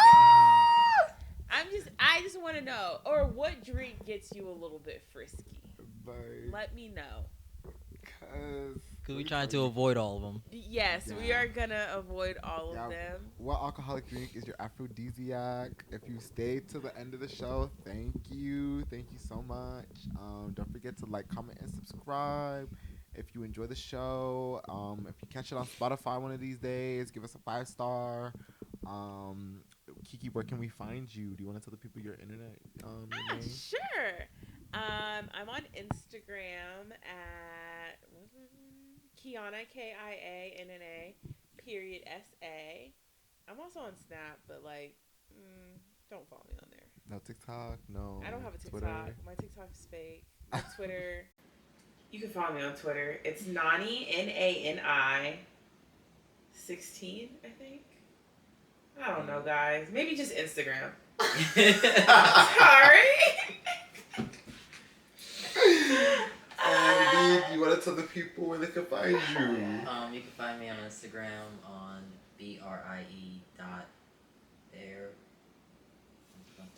I just want to know, or what drink gets you a little bit frisky? Like, Let me know. cause Because we're trying to avoid all of them. Yes, we Yeah. are gonna avoid all Yeah. of them. What alcoholic drink is your aphrodisiac? If you stayed to the end of the show, thank you. Thank you so much. Don't forget to like, comment, and subscribe. If you enjoy the show, if you catch it on Spotify one of these days, give us a 5-star. Kiki, where can we find you? Do you want to tell the people your internet? Your name? Sure. I'm on Instagram at Kianna, KIANNA, _SA. I'm also on Snap, but like, don't follow me on there. No TikTok. No. I don't have a TikTok. Twitter. My TikTok is fake. My Twitter. You can follow me on Twitter. It's Nani NANI 16, I think. I don't know, guys. Maybe just Instagram. Sorry. And you want to tell the people where they can find you? You can find me on Instagram on BRIE.bear1000.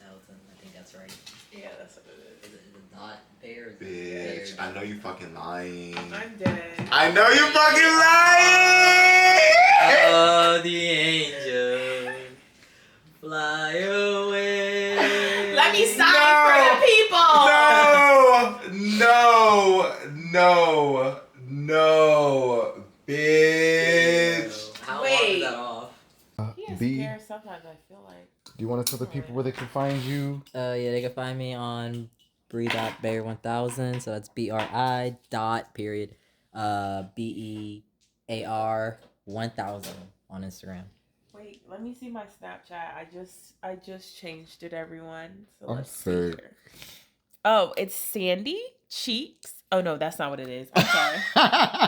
I think that's right. Yeah, that's what it Is it the dot bear? Or is it Bitch, bear? I know you fucking lying. is. I'm dead. I know you fucking lying! Oh, the angel fly away. Let me sign for the people. No, bitch. How long Wait. is that off? He has B, hair sometimes, I feel like. do you want to tell the people where they can find you? Yeah, they can find me on Bree.bear1000. So that's BRI dot period BEAR 1,000 on Instagram. Wait, let me see my Snapchat. I just changed it, everyone. So I'm let's see sick. here. Oh, it's Sandy Cheeks. Oh no, that's not what it is. I'm sorry.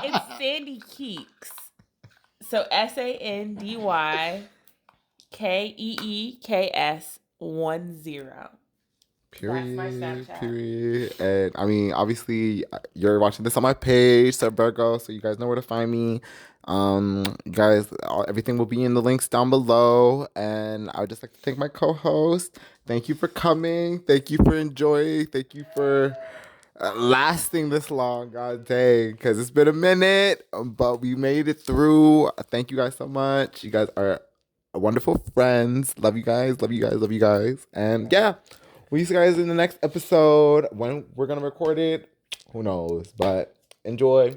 It's Sandy Keeks. So SandyKeeks 10. That's my Snapchat. Period. And I mean, obviously, you're watching this on my page, so Virgo, so you guys know where to find me. You guys, everything will be in the links down below. And I would just like to thank my co-host. Thank you for coming. Thank you for enjoying. Thank you for lasting this long, god dang, because it's been a minute, but we made it through. Thank you guys so much. You guys are wonderful friends. Love you guys. Love you guys. Love you guys. And yeah, we'll see you guys in the next episode. When we're gonna record it, who knows? But enjoy.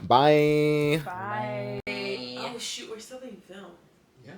Bye. Bye. Oh shoot, we're still being filmed. Yeah.